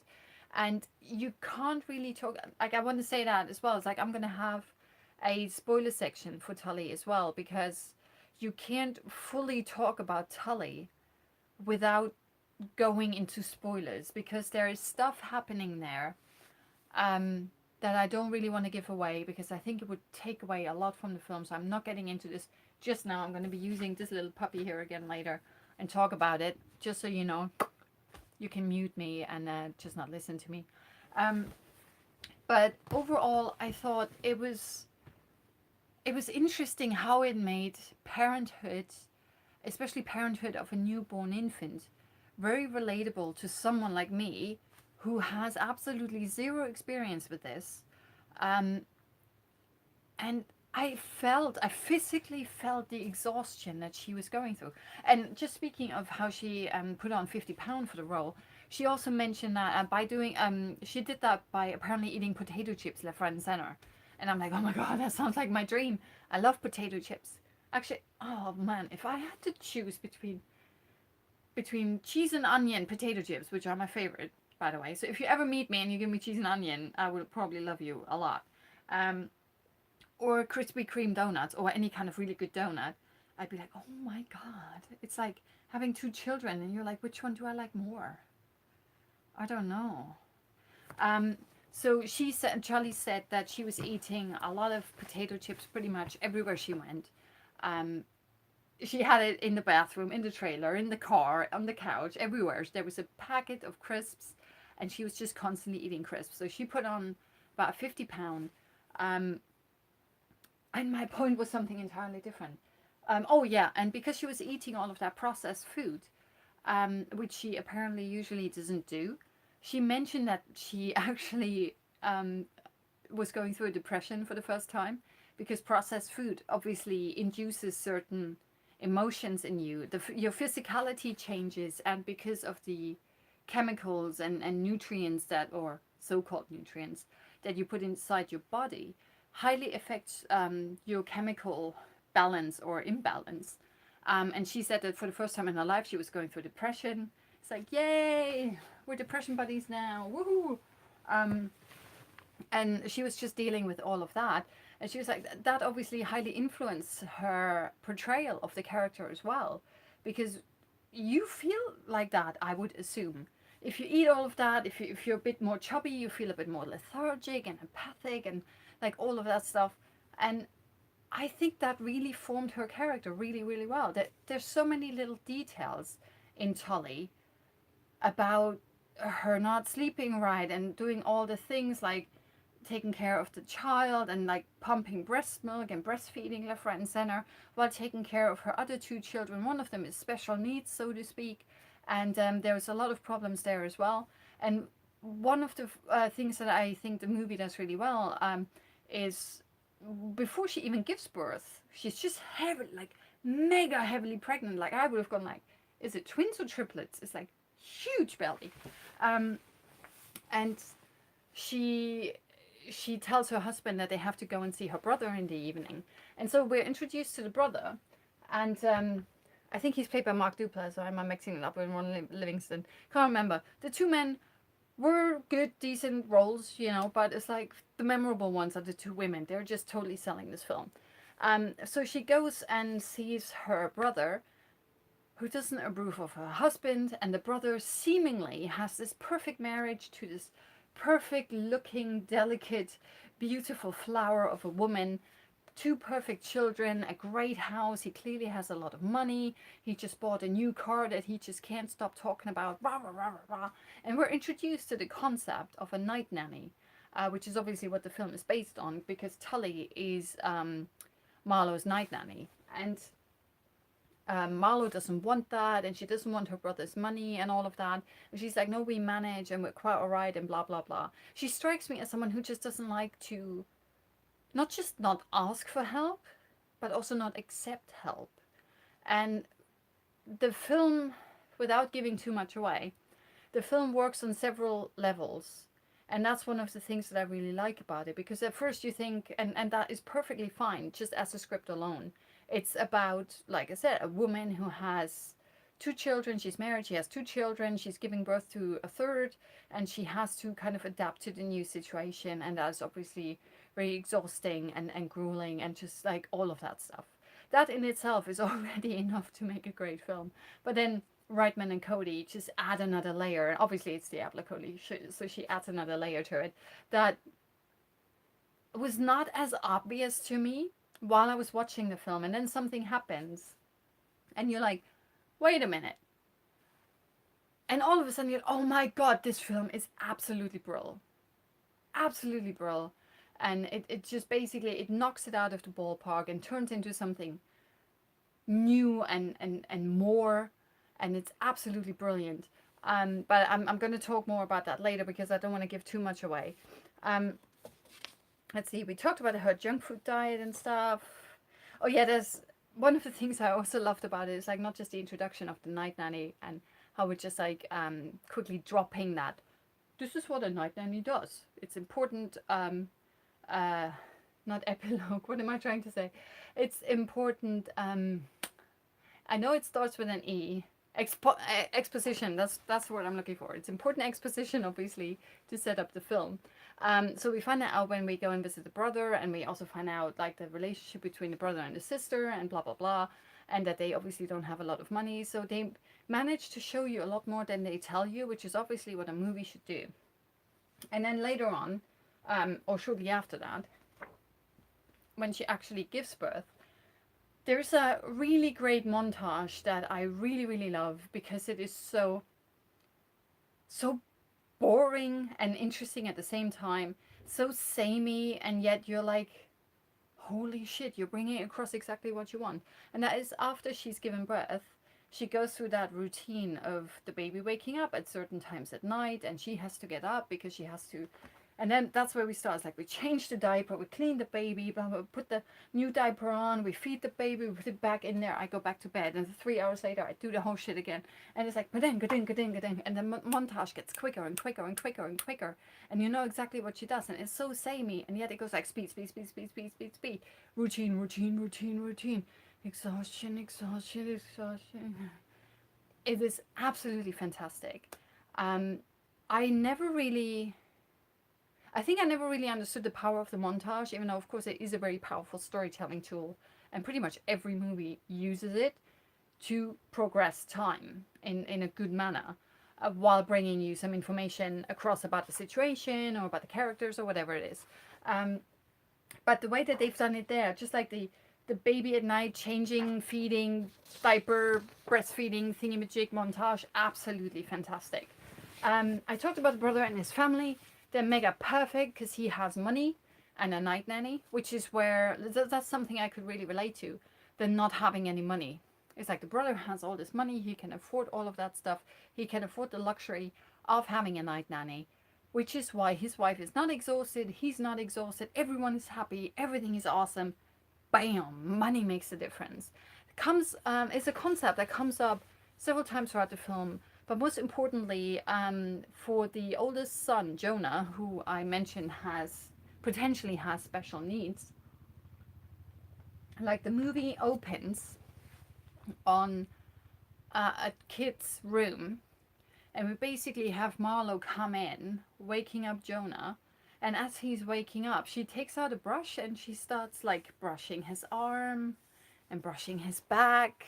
And you can't really talk, like, I want to say that as well. It's like, I'm going to have a spoiler section for Tully as well, because you can't fully talk about Tully without going into spoilers, because there is stuff happening there that I don't really want to give away, because I think it would take away a lot from the film. So I'm not getting into this just now. I'm going to be using this little puppy here again later and talk about it, just so you know. You can mute me and just not listen to me. But overall, I thought it was interesting how it made parenthood, especially parenthood of a newborn infant, very relatable to someone like me who has absolutely zero experience with this. And I physically felt the exhaustion that she was going through. And just speaking of how she put on 50 pounds for the role, she also mentioned that by doing, she did that by apparently eating potato chips left, right, and center. And I'm like, oh my God, that sounds like my dream. I love potato chips. Actually, oh man, if I had to choose between cheese and onion potato chips, which are my favorite, by the way. So if you ever meet me and you give me cheese and onion, I would probably love you a lot. Or Krispy Kreme donuts, or any kind of really good donut, I'd be like, oh my God. It's like having two children and you're like, which one do I like more? I don't know. So Charlie said that she was eating a lot of potato chips pretty much everywhere she went. She had it in the bathroom, in the trailer, in the car, on the couch, everywhere. There was a packet of crisps, and she was just constantly eating crisps. So she put on about 50 pounds. And my point was something entirely different. Oh yeah, and because she was eating all of that processed food, which she apparently usually doesn't do, she mentioned that she actually was going through a depression for the first time, because processed food obviously induces certain emotions in you. Your physicality changes, and because of the chemicals and nutrients that, or so-called nutrients, that you put inside your body, highly affects your chemical balance or imbalance. And she said that for the first time in her life, she was going through depression. It's like, yay, we're depression buddies now, woohoo! And she was just dealing with all of that. And she was like, that obviously highly influenced her portrayal of the character as well. Because you feel like that, I would assume. If you eat all of that, if you're a bit more chubby, you feel a bit more lethargic and empathic and like all of that stuff. And I think that really formed her character really, really well. There's so many little details in Tully about her not sleeping right and doing all the things like taking care of the child and like pumping breast milk and breastfeeding left, right, and center while taking care of her other two children. One of them is special needs, so to speak, and there's a lot of problems there as well. And one of the things that I think the movie does really well is before she even gives birth, she's just heavily, like mega heavily pregnant. Like I would have gone like, is it twins or triplets? It's like huge belly, and she tells her husband that they have to go and see her brother in the evening. And so we're introduced to the brother, and I think he's played by Mark Duplass, or am I mixing it up with Ron Livingston? Can't remember. The two men were good, decent roles, you know, but it's like the memorable ones are the two women. They're just totally selling this film. So she goes and sees her brother, who doesn't approve of her husband, and the brother seemingly has this perfect marriage to this perfect looking, delicate, beautiful flower of a woman, two perfect children, a great house. He clearly has a lot of money. He just bought a new car that he just can't stop talking about. Rah, rah, rah, rah, rah. And we're introduced to the concept of a night nanny, which is obviously what the film is based on, because Tully is Marlowe's night nanny. And Marlowe doesn't want that, and she doesn't want her brother's money and all of that. And she's like, no, we manage and we're quite all right and blah, blah, blah. She strikes me as someone who just doesn't like to not just not ask for help, but also not accept help. And the film, without giving too much away, the film works on several levels. And that's one of the things that I really like about it, because at first you think, and that is perfectly fine, just as a script alone. It's about, like I said, a woman who has two children. She's married, she has two children, she's giving birth to a third, and she has to kind of adapt to the new situation. And that's obviously very exhausting and grueling and just like all of that stuff. That in itself is already enough to make a great film. But then Reitman and Cody just add another layer. And obviously it's Diablo Cody, so she adds another layer to it that was not as obvious to me while I was watching the film. And then something happens and you're like, wait a minute. And all of a sudden you're, oh my God, this film is absolutely brilliant. Absolutely brilliant. And it just basically, it knocks it out of the ballpark and turns into something new and more. And it's absolutely brilliant. But I'm going to talk more about that later because I don't want to give too much away. Let's see, we talked about her junk food diet and stuff. Oh yeah, there's one of the things I also loved about it is like not just the introduction of the night nanny and how we're just like quickly dropping that. This is what a night nanny does. It's important, not epilogue, what am I trying to say? It's important, I know it starts with an E. Exposition, that's the word I'm looking for. It's important exposition, obviously, to set up the film. So we find that out when we go and visit the brother, and we also find out like the relationship between the brother and the sister and blah, blah, blah, and that they obviously don't have a lot of money. So they manage to show you a lot more than they tell you, which is obviously what a movie should do. And then later on, or shortly after that, when she actually gives birth, there's a really great montage that I really, really love because it is so boring and interesting at the same time, so samey, and yet you're like, holy shit, you're bringing across exactly what you want. And that is after she's given birth, she goes through that routine of the baby waking up at certain times at night, and she has to get up because she has to. And then that's where we start. It's like we change the diaper, we clean the baby, blah, blah, put the new diaper on, we feed the baby, we put it back in there, I go back to bed, and 3 hours later I do the whole shit again. And it's like, ga-ding, ga-ding, ga-ding, ga-ding. And the montage gets quicker and quicker and quicker and quicker. And you know exactly what she does. And it's so samey, and yet it goes like speed, speed, speed, speed, speed, speed, speed. Routine, routine, routine, routine. exhaustion, exhaustion, exhaustion. It is absolutely fantastic. Um, I never really, I think I never really understood the power of the montage, even though, of course, it is a very powerful storytelling tool, and pretty much every movie uses it to progress time in a good manner, while bringing you some information across about the situation or about the characters or whatever it is. Um, but the way that they've done it there, just like the baby at night changing, feeding, diaper, breastfeeding, thingamajig montage, absolutely fantastic. I talked about the brother and his family. They're mega perfect because he has money and a night nanny, which is where that's something I could really relate to. They're not having any money. It's like the brother has all this money, he can afford all of that stuff, he can afford the luxury of having a night nanny, which is why his wife is not exhausted, he's not exhausted, everyone is happy, everything is awesome. Bam! Money makes a difference. It's a concept that comes up several times throughout the film, but most importantly, for the oldest son, Jonah, who I mentioned potentially has special needs. Like the movie opens on a kid's room, and we basically have Marlowe come in, waking up Jonah. And as he's waking up, she takes out a brush and she starts like brushing his arm and brushing his back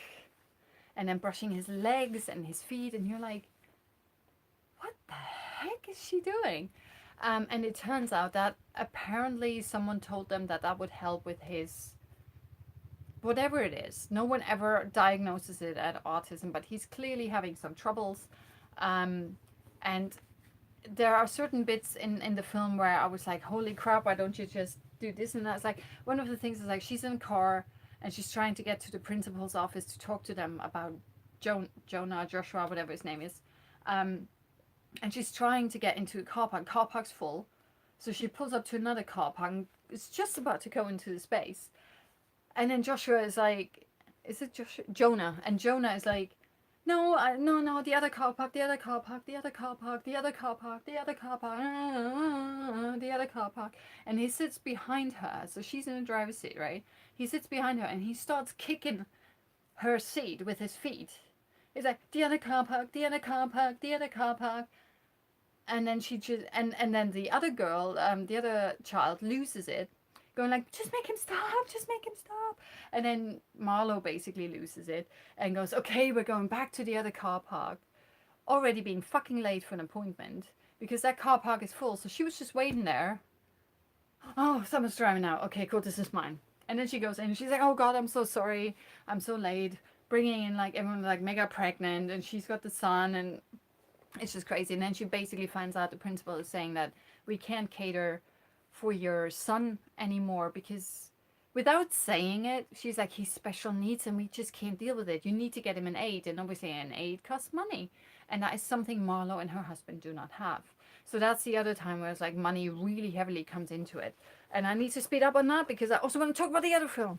and then brushing his legs and his feet. And you're like, what the heck is she doing? And it turns out that apparently someone told them that that would help with his whatever it is. No one ever diagnoses it as autism, but he's clearly having some troubles. And there are certain bits in the film where I was like, holy crap, why don't you just do this and that? It's like, one of the things is like, she's in a car and she's trying to get to the principal's office to talk to them about Jonah, Joshua, whatever his name is. And she's trying to get into a car park. Car park's full. So she pulls up to another car park and is just about to go into the space. And then Joshua is like, is it Joshua? Jonah. And Jonah is like, no, no, the other car park, the other car park, the other car park, the other car park, the other car park, the other car park. And he sits behind her. So she's in the driver's seat, right? He sits behind her and he starts kicking her seat with his feet. He's like, the other car park, the other car park, the other car park. And then she just, and then the other girl, the other child loses it, going like, just make him stop, just make him stop. And then Marlowe basically loses it and goes, okay, we're going back to the other car park, already being fucking late for an appointment because that car park is full. So she was just waiting there. Oh, someone's driving now. Okay, cool, this is mine. And then she goes in and she's like, oh God, I'm so sorry, I'm so late. Bringing in like everyone like mega pregnant and she's got the son and it's just crazy. And then she basically finds out the principal is saying that we can't cater for your son anymore because without saying it, she's like, he's special needs and we just can't deal with it. You need to get him an aid. And obviously an aid costs money. And that is something Marlowe and her husband do not have. So that's the other time where it's like money really heavily comes into it. And I need to speed up on that because I also want to talk about the other film.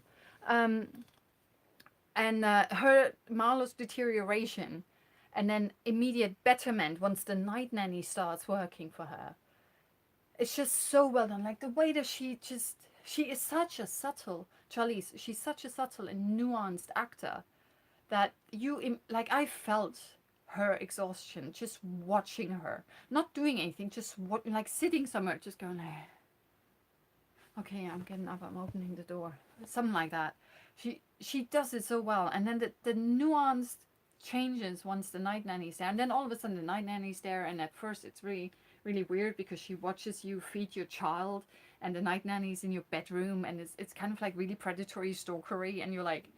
Her Marlowe's deterioration and then immediate betterment once the night nanny starts working for her. It's just so well done. Like the way that she is such a subtle, Charlize, she's such a subtle and nuanced actor that I felt her exhaustion just watching her, not doing anything, just like sitting somewhere, just going, okay, I'm getting up, I'm opening the door, something like that. She does it so well, and then the nuanced changes once the night nanny's there, and then all of a sudden the night nanny's there, and at first it's really really weird because she watches you feed your child and the night nanny's in your bedroom and it's kind of like really predatory stalkery and you're like,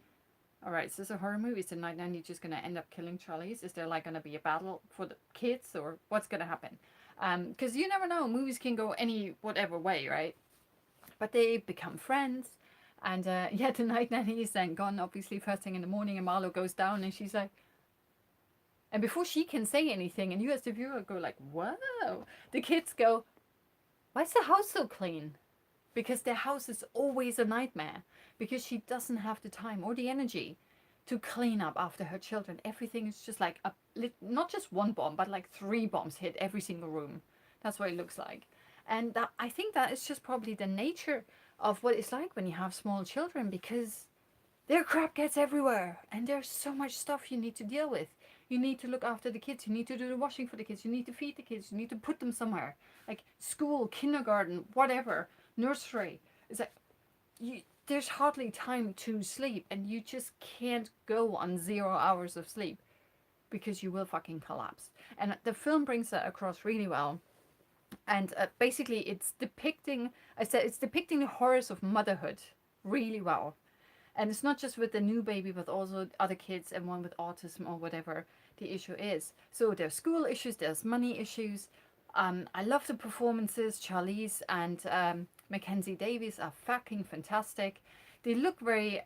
all right, is this a horror movie? Is the night nanny just going to end up killing Charlize? Is there like going to be a battle for the kids or what's going to happen? Because you never know, movies can go any whatever way, right? But they become friends. And yeah, the night nanny is then gone obviously first thing in the morning and Marlowe goes down and she's like, and before she can say anything, and you as the viewer go like, whoa, the kids go, why is the house so clean? Because their house is always a nightmare. Because she doesn't have the time or the energy to clean up after her children. Everything is just like, not just one bomb, but like 3 bombs hit every single room. That's what it looks like. And I think that is just probably the nature of what it's like when you have small children, because There are crap cats everywhere, and there's so much stuff you need to deal with. You need to look after the kids, you need to do the washing for the kids, you need to feed the kids, you need to put them somewhere. Like school, kindergarten, whatever, nursery. It's like there's hardly time to sleep, and you just can't go on 0 hours of sleep because you will fucking collapse. And the film brings that across really well. And basically, it's depicting the horrors of motherhood really well. And it's not just with the new baby, but also other kids and one with autism or whatever the issue is. So there's school issues, there's money issues. I love the performances. Charlize and Mackenzie Davies are fucking fantastic. They look very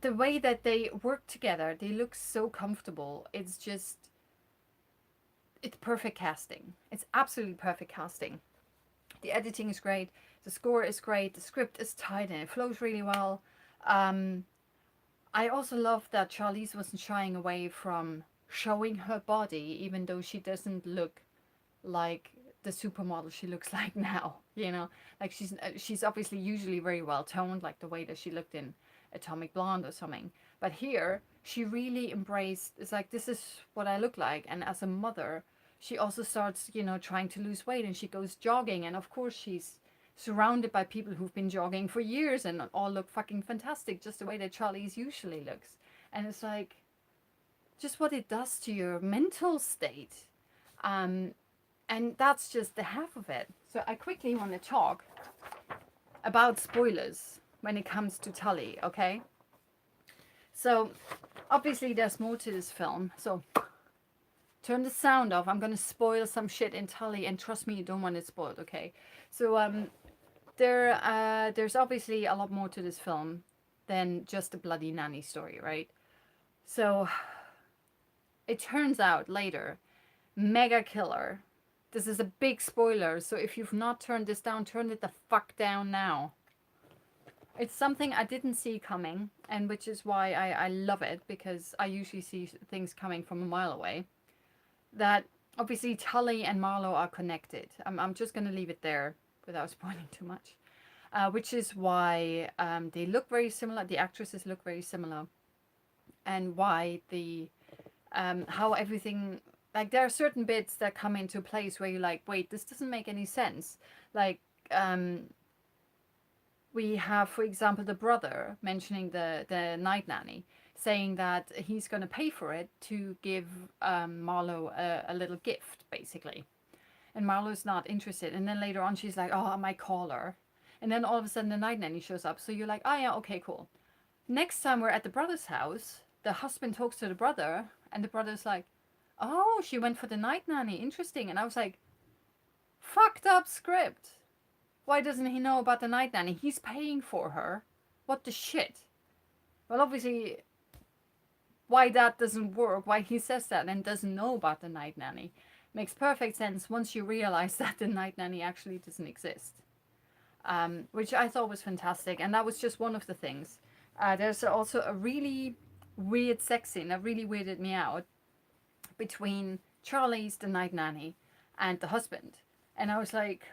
the way that they work together, they look so comfortable. It's perfect casting. It's absolutely perfect casting. The editing is great. The score is great. The script is tight and it flows really well. I also love that Charlize wasn't shying away from showing her body, even though she doesn't look like the supermodel she looks like now. You know, like she's obviously usually very well toned, like the way that she looked in Atomic Blonde or something. But here, she really embraced, it's like, this is what I look like. And as a mother, she also starts, trying to lose weight, and she goes jogging. And of course, she's surrounded by people who've been jogging for years and all look fucking fantastic, just the way that Charlize usually looks. And it's like, just what it does to your mental state. And that's just the half of it. So I quickly want to talk about spoilers when it comes to Tully, okay? So, obviously there's more to this film, so turn the sound off. I'm gonna spoil some shit in Tully, and trust me, you don't want it spoiled, okay? So, there's obviously a lot more to this film than just a bloody nanny story, right? So, it turns out later, mega killer. This is a big spoiler, so if you've not turned this down, turn it the fuck down now. It's something I didn't see coming, and which is why I love it, because I usually see things coming from a mile away. That obviously Tully and Marlowe are connected. I'm just going to leave it there without spoiling too much. Which is why they look very similar, the actresses look very similar, and why how everything, like there are certain bits that come into place where you're like, wait, this doesn't make any sense. Like, we have, for example, the brother mentioning the night nanny, saying that he's going to pay for it to give Marlowe a little gift, basically. And Marlowe's not interested. And then later on, she's like, oh, I might call her. And then all of a sudden, the night nanny shows up. So you're like, oh, yeah, okay, cool. Next time we're at the brother's house, the husband talks to the brother, and the brother's like, oh, she went for the night nanny. Interesting. And I was like, fucked up script. Why doesn't he know about the night nanny? He's paying for her. What the shit? Well, obviously, why that doesn't work, why he says that and doesn't know about the night nanny, makes perfect sense once you realize that the night nanny actually doesn't exist. Which I thought was fantastic, and that was just one of the things. There's also a really weird sex scene that really weirded me out between Charlize, the night nanny, and the husband. And I was like,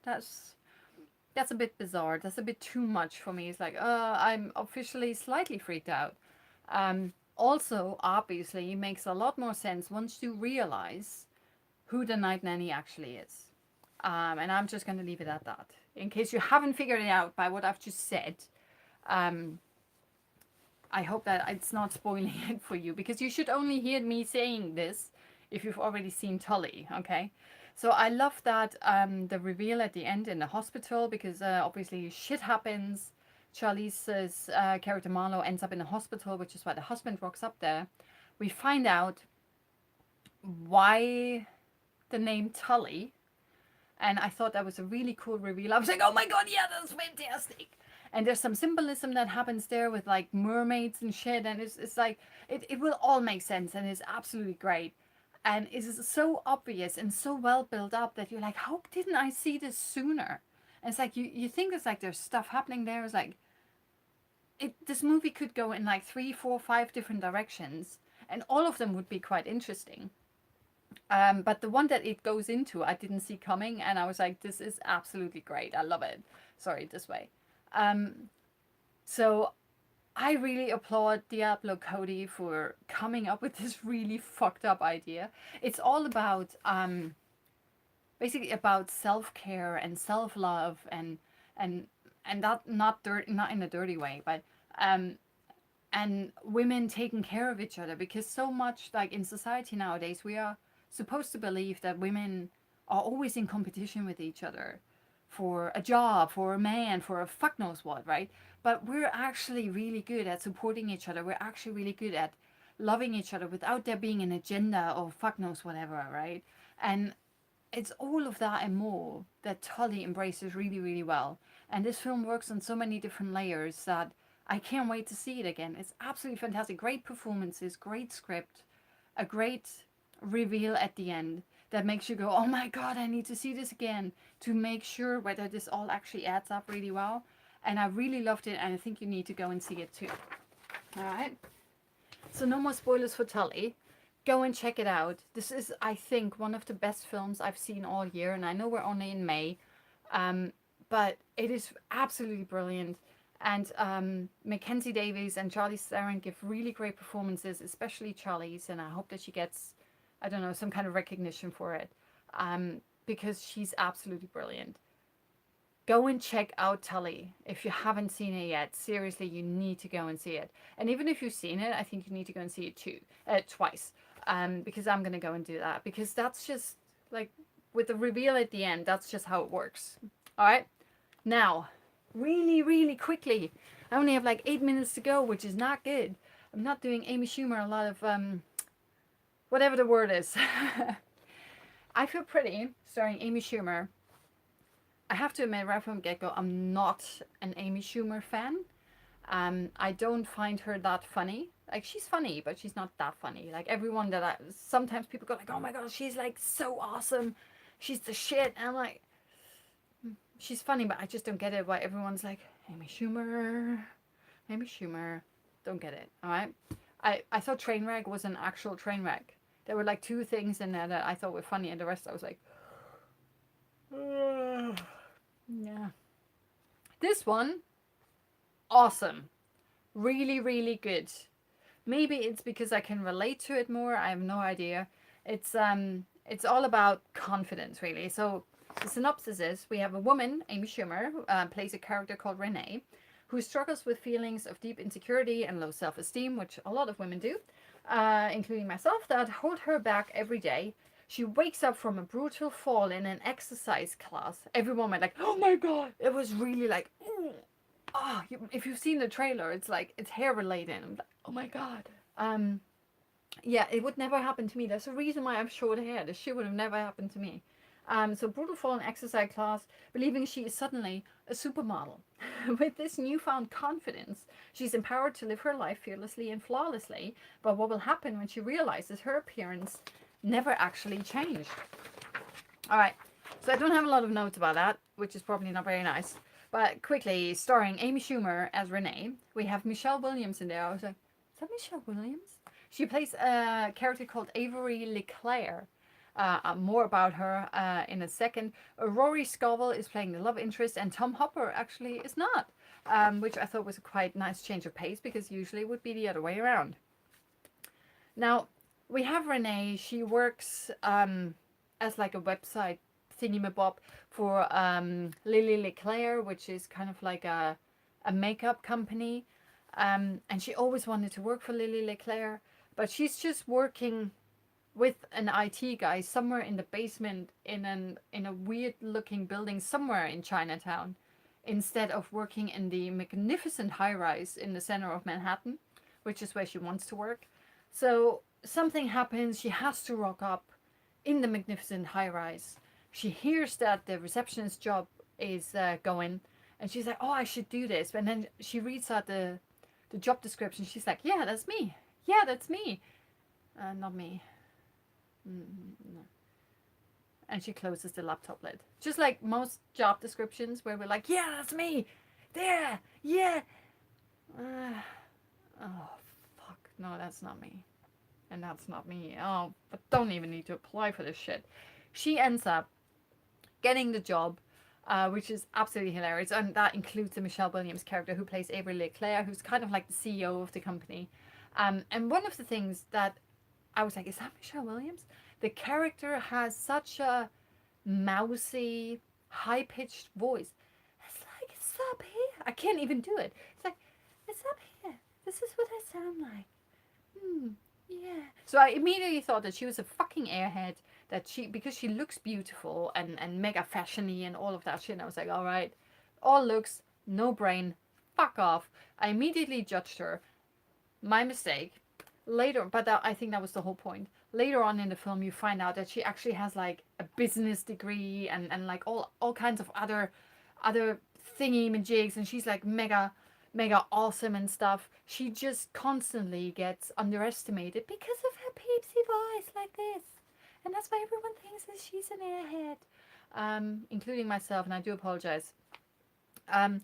that's a bit bizarre. That's a bit too much for me. It's like, I'm officially slightly freaked out. Also, obviously, it makes a lot more sense once you realize who the night nanny actually is. And I'm just going to leave it at that. In case you haven't figured it out by what I've just said, I hope that it's not spoiling it for you, because you should only hear me saying this if you've already seen Tully, okay? So I love that the reveal at the end in the hospital, because obviously shit happens. Charlize's character Marlowe ends up in the hospital, which is why the husband rocks up there. We find out why the name Tully, and I thought that was a really cool reveal. I was like, oh my god, yeah, that's fantastic. And there's some symbolism that happens there with like mermaids and shit, and it's like, it will all make sense, and it's absolutely great. And it's so obvious and so well built up that you're like, how didn't I see this sooner? And it's like, you think it's like there's stuff happening there. It's like, this movie could go in like 3, 4, 5 different directions, and all of them would be quite interesting. But the one that it goes into, I didn't see coming, and I was like, this is absolutely great. I love it. Sorry, this way. So I really applaud Diablo Cody for coming up with this really fucked up idea. It's all about basically about self care and self love and and that not in a dirty way, but um and women taking care of each other, because so much like in society nowadays we are supposed to believe that women are always in competition with each other for a job, for a man, for a fuck knows what, right? But we're actually really good at supporting each other. We're actually really good at loving each other without there being an agenda or fuck knows whatever, right? And it's all of that and more that Tully embraces really, really well. And this film works on so many different layers that I can't wait to see it again. It's absolutely fantastic. Great performances, great script, a great reveal at the end that makes you go, oh my god, I need to see this again to make sure whether this all actually adds up really well. And I really loved it, and I think you need to go and see it too. All right. So no more spoilers for Tully. Go and check it out. This is, I think, one of the best films I've seen all year, and I know we're only in May, but it is absolutely brilliant. And Mackenzie Davies and Charlize Theron give really great performances, especially Charlize, and I hope that she gets, I don't know, some kind of recognition for it, because she's absolutely brilliant. Go and check out Tully if you haven't seen it yet. Seriously, you need to go and see it. And even if you've seen it, I think you need to go and see it too, twice, because I'm gonna go and do that, because that's just like with the reveal at the end. That's just how it works. All right, now, really, really quickly. I only have like 8 minutes to go, which is not good. I'm not doing Amy Schumer a lot of whatever the word is. I Feel Pretty, starring Amy Schumer. I have to admit, right from the get-go, I'm not an Amy Schumer fan. I don't find her that funny. Like, she's funny, but she's not that funny. Like, everyone that sometimes people go like, oh my god, she's like so awesome. She's the shit. And I'm like, she's funny, but I just don't get it why everyone's like, Amy Schumer, Amy Schumer. Don't get it, all right? I thought Trainwreck was an actual train wreck. There were like two things in there that I thought were funny, and the rest I was like, yeah. This one, awesome. Really, really good. Maybe it's because I can relate to it more. I have no idea. It's all about confidence, really. So the synopsis is: we have a woman, Amy Schumer, who plays a character called Renee, who struggles with feelings of deep insecurity and low self-esteem, which a lot of women do, including myself, that hold her back every day. She wakes up from a brutal fall in an exercise class. Everyone went like, "Oh my god!" It was really like, oh, if you've seen the trailer, it's like it's hair related. I'm like, oh my god. Yeah, it would never happen to me. There's a reason why I have short hair. This shit would have never happened to me. So brutal fall in exercise class, believing she is suddenly a supermodel. With this newfound confidence, she's empowered to live her life fearlessly and flawlessly. But what will happen when she realizes her appearance never actually changed? All right, so I don't have a lot of notes about that, which is probably not very nice. But quickly, starring Amy Schumer as Renee, we have Michelle Williams in there. I was like, is that Michelle Williams? She plays a character called Avery LeClaire. More about her in a second. Rory Scovel is playing the love interest, and Tom Hopper actually is not, which I thought was a quite nice change of pace, because usually it would be the other way around. Now, we have Renee. She works as like a website thingamabob for Lily LeClaire, which is kind of like a makeup company. And she always wanted to work for Lily LeClaire, but she's just working with an IT guy somewhere in the basement in a weird looking building somewhere in Chinatown, instead of working in the magnificent high rise in the center of Manhattan, which is where she wants to work. So something happens. She has to rock up in the magnificent high rise. She hears that the receptionist job is going, and she's like, oh, I should do this. And then she reads out the job description. She's like, yeah, that's me. Yeah, that's me. Not me. No. And she closes the laptop lid. Just like most job descriptions where we're like, yeah, that's me. There. Yeah. Oh, fuck. No, that's not me. and that's not me. Oh, but don't even need to apply for this shit. She ends up getting the job, which is absolutely hilarious. And that includes the Michelle Williams character who plays Avery Leclerc, who's kind of like the CEO of the company. And one of the things that I was like, is that Michelle Williams? The character has such a mousy, high pitched voice. It's like, it's up here. I can't even do it. It's like, it's up here. This is what I sound like. Hmm. Yeah. So I immediately thought that she was a fucking airhead. That she, because she looks beautiful and mega fashiony and all of that shit. And I was like, all right, all looks, no brain, fuck off. I immediately judged her. My mistake. Later, but that, I think that was the whole point. Later on in the film, you find out that she actually has like a business degree and like all kinds of other thingy majigs, and she's like mega awesome and stuff. She just constantly gets underestimated because of her peepsy voice like this, and that's why everyone thinks that she's an airhead, including myself, and I do apologize. Um,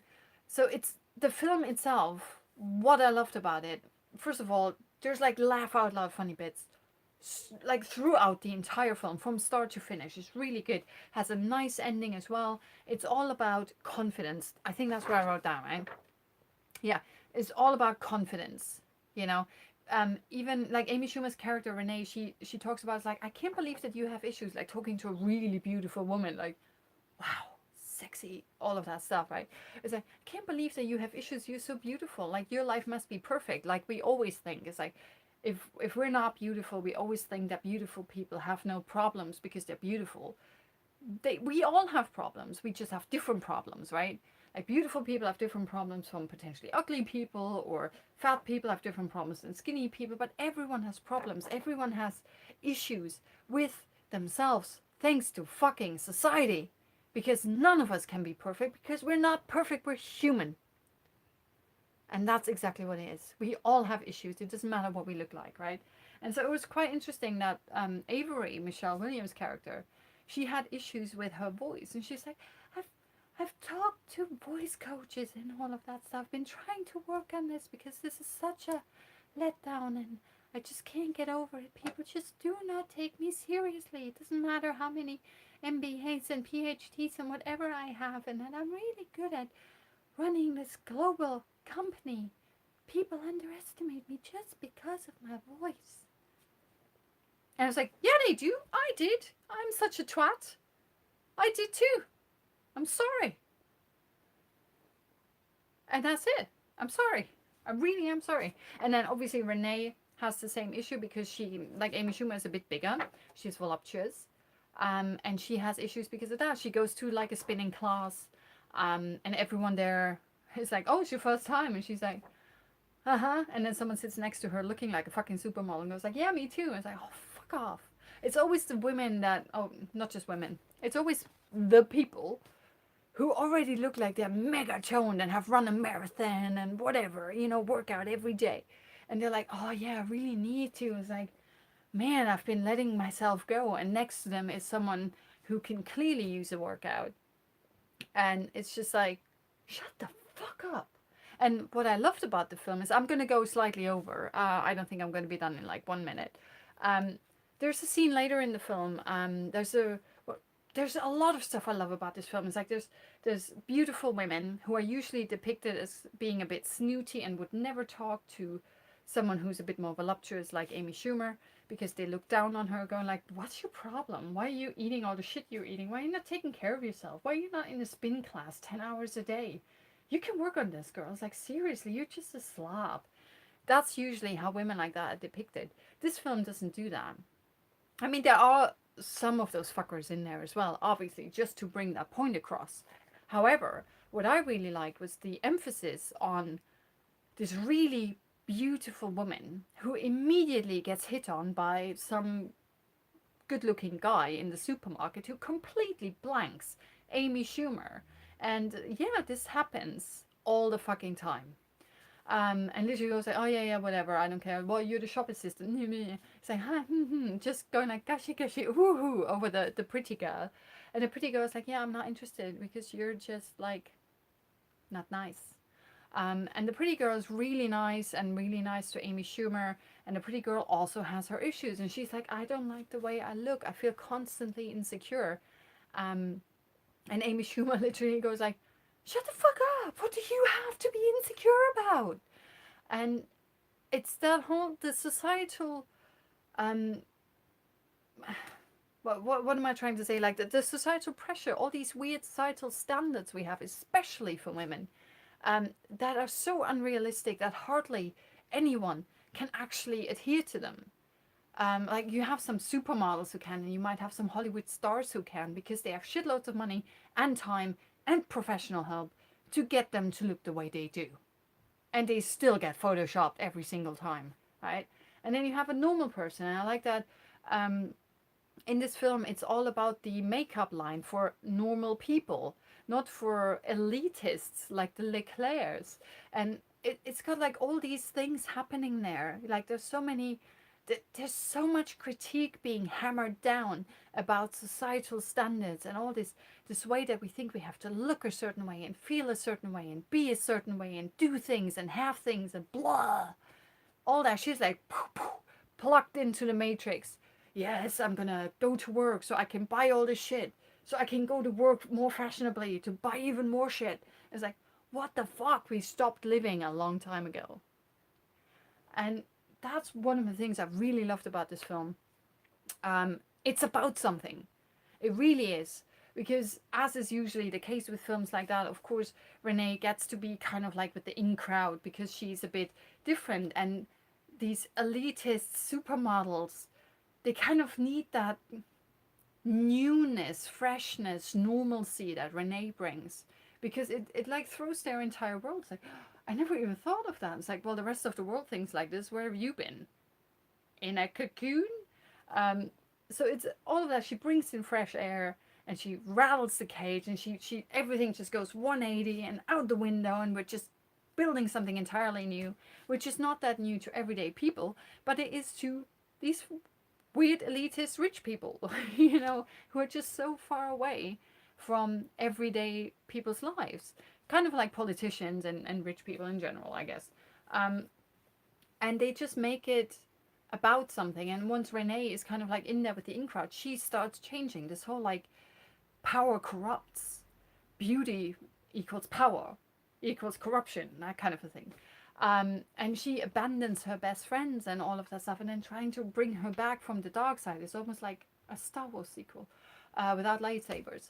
so it's the film itself. What I loved about it, first of all, there's like laugh out loud funny bits like throughout the entire film from start to finish. It's really good. Has a nice ending as well. It's all about confidence. I think that's what I wrote down, right? Yeah, it's all about confidence, you know. Even like Amy Schumer's character Renee, she talks about, it's like, I can't believe that you have issues, like talking to a really beautiful woman, like, wow, sexy, all of that stuff, right? It's like, I can't believe that you have issues, you're so beautiful, like your life must be perfect, like we always think. It's like, if we're not beautiful, we always think that beautiful people have no problems because they're beautiful. We all have problems, we just have different problems, right? Like beautiful people have different problems from potentially ugly people, or fat people have different problems than skinny people, but everyone has problems, everyone has issues with themselves, thanks to fucking society, because none of us can be perfect, because we're not perfect, we're human. And that's exactly what it is. We all have issues. It doesn't matter what we look like, right? And so it was quite interesting that Avery, Michelle Williams' character, she had issues with her voice. And she's like, I've, I've talked to voice coaches and all of that stuff. I've been trying to work on this because this is such a letdown and I just can't get over it. People just do not take me seriously. It doesn't matter how many MBAs and PhDs and whatever I have, and that I'm really good at running this global company. People underestimate me just because of my voice. And I was like, yeah, they do. I did. I'm such a twat. I did too. I'm sorry. And that's it. I'm sorry. I really am sorry. And then obviously Renee has the same issue because she, like Amy Schumer, is a bit bigger. She's voluptuous. And she has issues because of that. She goes to like a spinning class, and everyone there is like, oh, it's your first time. And she's like, uh-huh. And then someone sits next to her looking like a fucking supermodel and goes like, yeah, me too. And it's like, oh, fuck off. It's always the women that, oh, not just women. It's always the people who already look like they're mega toned and have run a marathon and whatever, work out every day. And they're like, oh yeah, I really need to. It's like, man, I've been letting myself go. And next to them is someone who can clearly use a workout. And it's just like, shut the fuck up. And what I loved about the film is, I'm going to go slightly over. I don't think I'm going to be done in like 1 minute. Um, there's a scene later in the film. There's a lot of stuff I love about this film. It's like there's beautiful women who are usually depicted as being a bit snooty and would never talk to someone who's a bit more voluptuous like Amy Schumer, because they look down on her going like, what's your problem? Why are you eating all the shit you're eating? Why are you not taking care of yourself? Why are you not in a spin class 10 hours a day? You can work on this, girl. It's like, seriously, you're just a slob. That's usually how women like that are depicted. This film doesn't do that. I mean, there are some of those fuckers in there as well, obviously, just to bring that point across. However, what I really liked was the emphasis on this really beautiful woman who immediately gets hit on by some good-looking guy in the supermarket who completely blanks Amy Schumer. And yeah, this happens all the fucking time. And literally goes like, oh yeah, whatever, I don't care. Well, you're the shop assistant. It's like, huh, just going like, gashi, gashi, woohoo, over the pretty girl. And the pretty girl is like, yeah, I'm not interested because you're just like, not nice. And the pretty girl is really nice and really nice to Amy Schumer. And the pretty girl also has her issues. And she's like, I don't like the way I look. I feel constantly insecure. Um, and Amy Schumer literally goes like, shut the fuck up. What do you have to be insecure about? And it's that whole, the societal, um, what am I trying to say? Like the societal pressure, all these weird societal standards we have, especially for women, that are so unrealistic that hardly anyone can actually adhere to them. Like you have some supermodels who can, and you might have some Hollywood stars who can, because they have shitloads of money and time and professional help to get them to look the way they do. And they still get photoshopped every single time, right? And then you have a normal person, and I like that in this film it's all about the makeup line for normal people, not for elitists like the Leclercs. And it's got like all these things happening there. Like there's so much critique being hammered down about societal standards and all this way that we think we have to look a certain way and feel a certain way and be a certain way and do things and have things and blah. All that. She's like plucked into the matrix. Yes, I'm gonna go to work so I can buy all this shit. So I can go to work more fashionably to buy even more shit. It's like, what the fuck? We stopped living a long time ago. And that's one of the things I really loved about this film. It's about something. It really is. Because, as is usually the case with films like that, of course, Renee gets to be kind of like with the in crowd because she's a bit different. And these elitist supermodels, they kind of need that newness, freshness, normalcy that Renee brings. Because it like throws their entire world. It's like, I never even thought of that. It's like, well, the rest of the world thinks like this. Where have you been? In a cocoon? So it's all of that. She brings in fresh air and she rattles the cage, and she everything just goes 180 and out the window, and we're just building something entirely new, which is not that new to everyday people, but it is to these weird elitist rich people, you know, who are just so far away from everyday people's lives. Kind of like politicians and rich people in general, I guess. And they just make it about something. And once Renee is kind of like in there with the in crowd, she starts changing. This whole like power corrupts, beauty equals power equals corruption, that kind of a thing. And she abandons her best friends and all of that stuff, and then trying to bring her back from the dark side is almost like a Star Wars sequel without lightsabers.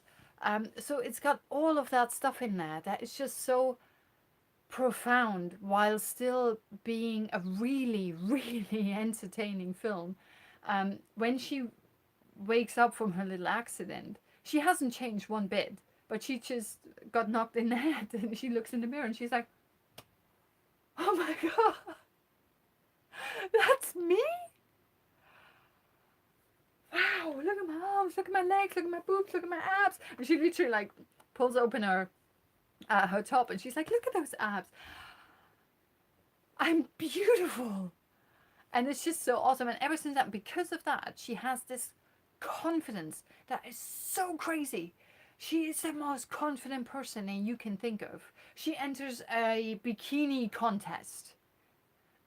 So it's got all of that stuff in there that is just so profound while still being a really, really entertaining film. When she wakes up from her little accident, she hasn't changed one bit, but she just got knocked in the head, and she looks in the mirror and she's like, oh my god, that's me? Wow, look at my arms, look at my legs, look at my boobs, look at my abs. And she literally like pulls open her top and she's like, look at those abs. I'm beautiful. And it's just so awesome. And ever since that, because of that, she has this confidence that is so crazy. She is the most confident person that you can think of. She enters a bikini contest.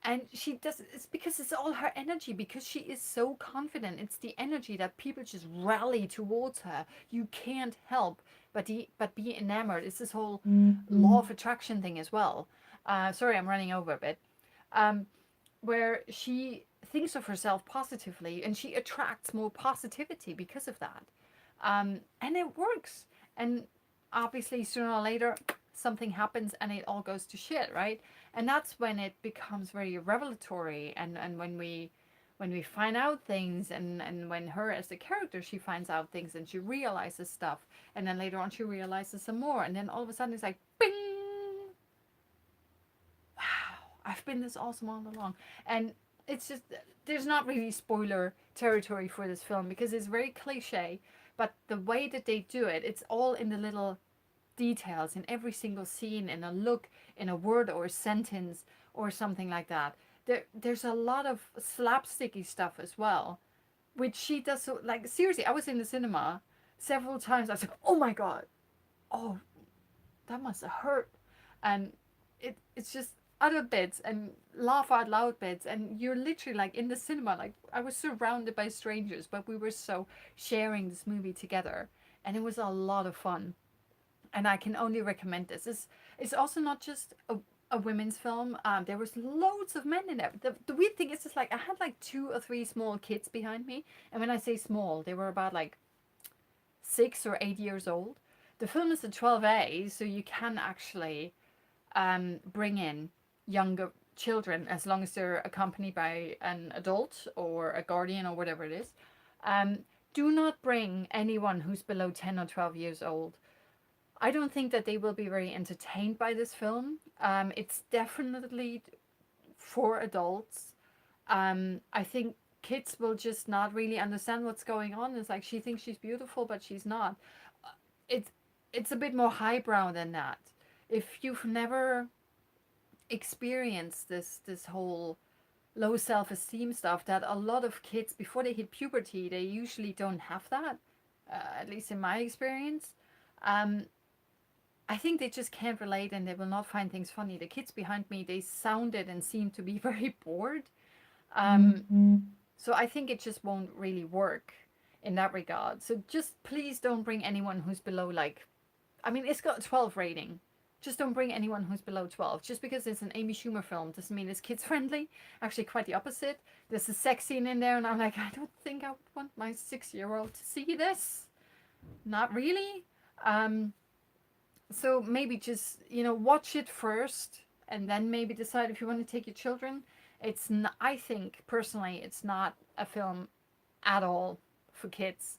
And she does, it's because it's all her energy, because she is so confident. It's the energy that people just rally towards her. You can't help but be enamored. It's this whole law of attraction thing as well. Sorry, I'm running over a bit. Where she thinks of herself positively and she attracts more positivity because of that. And it works. And obviously, sooner or later, something happens and it all goes to shit, right? And that's when it becomes very revelatory, and when we find out things, and when her as the character, she finds out things and she realizes stuff, and then later on she realizes some more, and then all of a sudden it's like bing, wow, I've been this awesome all along. And it's just, there's not really spoiler territory for this film because it's very cliche, but the way that they do it, it's all in the little details in every single scene, in a look, in a word or a sentence or something like that. There's a lot of slapsticky stuff as well, which she does. So, like, seriously, I was in the cinema several times. I was like, oh my god, oh, that must have hurt. And it's just other bits and laugh out loud bits, and you're literally like in the cinema. Like I was surrounded by strangers, but we were so sharing this movie together, and it was a lot of fun. And I can only recommend this. It's also not just a women's film. There was loads of men in it. The weird thing is, just like I had like 2 or 3 small kids behind me, and when I say small, they were about like 6 or 8 years old. The film is a 12A, so you can actually bring in younger children as long as they're accompanied by an adult or a guardian or whatever it is. Um, do not bring anyone who's below 10 or 12 years old. I don't think that they will be very entertained by this film. It's definitely for adults. I think kids will just not really understand what's going on. It's like she thinks she's beautiful, but she's not. It's it's a bit more highbrow than that. If you've never experienced this whole low self-esteem stuff, that a lot of kids before they hit puberty, they usually don't have that. At least in my experience. Um, I think they just can't relate and they will not find things funny. The kids behind me, they sounded and seemed to be very bored. So I think it just won't really work in that regard. So just please don't bring anyone who's below like, I mean, it's got a 12 rating. Just don't bring anyone who's below 12. Just because it's an Amy Schumer film doesn't mean it's kids friendly. Actually, quite the opposite. There's a sex scene in there, and I'm like, I don't think I would want my 6-year-old to see this. Not really. So maybe just, watch it first and then maybe decide if you want to take your children. It's not, I think personally, it's not a film at all for kids.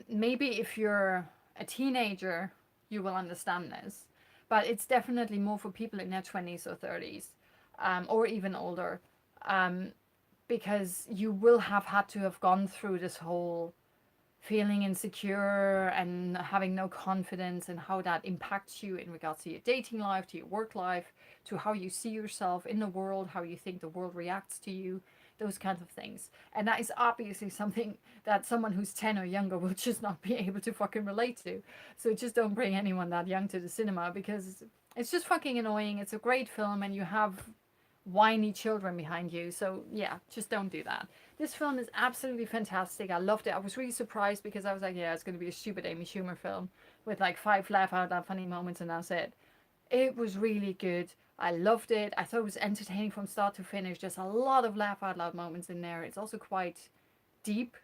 Maybe if you're a teenager, you will understand this, but it's definitely more for people in their 20s or 30s, or even older, um, because you will have had to have gone through this whole feeling insecure and having no confidence, and how that impacts you in regards to your dating life, to your work life, to how you see yourself in the world, how you think the world reacts to you, those kinds of things. And that is obviously something that someone who's 10 or younger will just not be able to fucking relate to. So just don't bring anyone that young to the cinema, because it's just fucking annoying. It's a great film and you have whiny children behind you. So yeah, just don't do that. This film is absolutely fantastic. I loved it. I was really surprised because I was like, yeah, it's going to be a stupid Amy Schumer film with like 5 laugh out loud funny moments and that's it. It was really good. I loved it. I thought it was entertaining from start to finish. There's a lot of laugh out loud moments in there. It's also quite deep.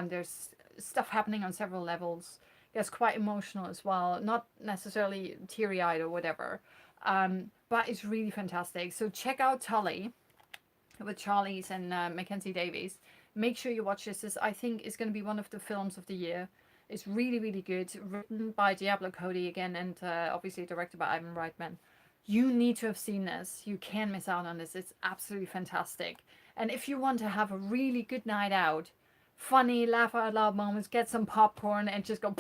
There's stuff happening on several levels. It's quite emotional as well. Not necessarily teary eyed or whatever. But it's really fantastic. So check out Tully with Charlize and Mackenzie Davies. Make sure you watch this. This, I think, is going to be one of the films of the year. It's really, really good. Written by Diablo Cody again, and obviously directed by Ivan Reitman. You need to have seen this. You can't miss out on this. It's absolutely fantastic. And if you want to have a really good night out, funny, laugh out loud moments, get some popcorn and just go,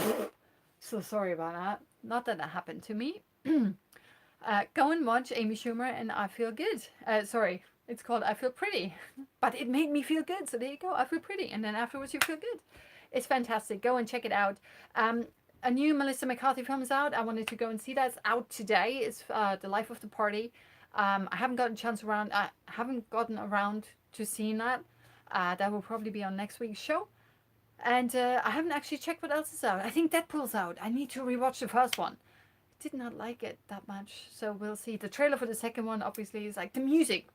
so sorry about that. Not that that happened to me. Go and watch Amy Schumer and I Feel Good. Sorry, it's called I Feel Pretty. But it made me feel good. So there you go. I feel pretty. And then afterwards you feel good. It's fantastic. Go and check it out. A new Melissa McCarthy film is out. I wanted to go and see that. It's out today. It's The Life of the Party. I haven't gotten around to seeing that. That will probably be on next week's show. And I haven't actually checked what else is out. I think Deadpool's out. I need to rewatch the first one. Did not like it that much, so we'll see. The trailer for the second one obviously is like the music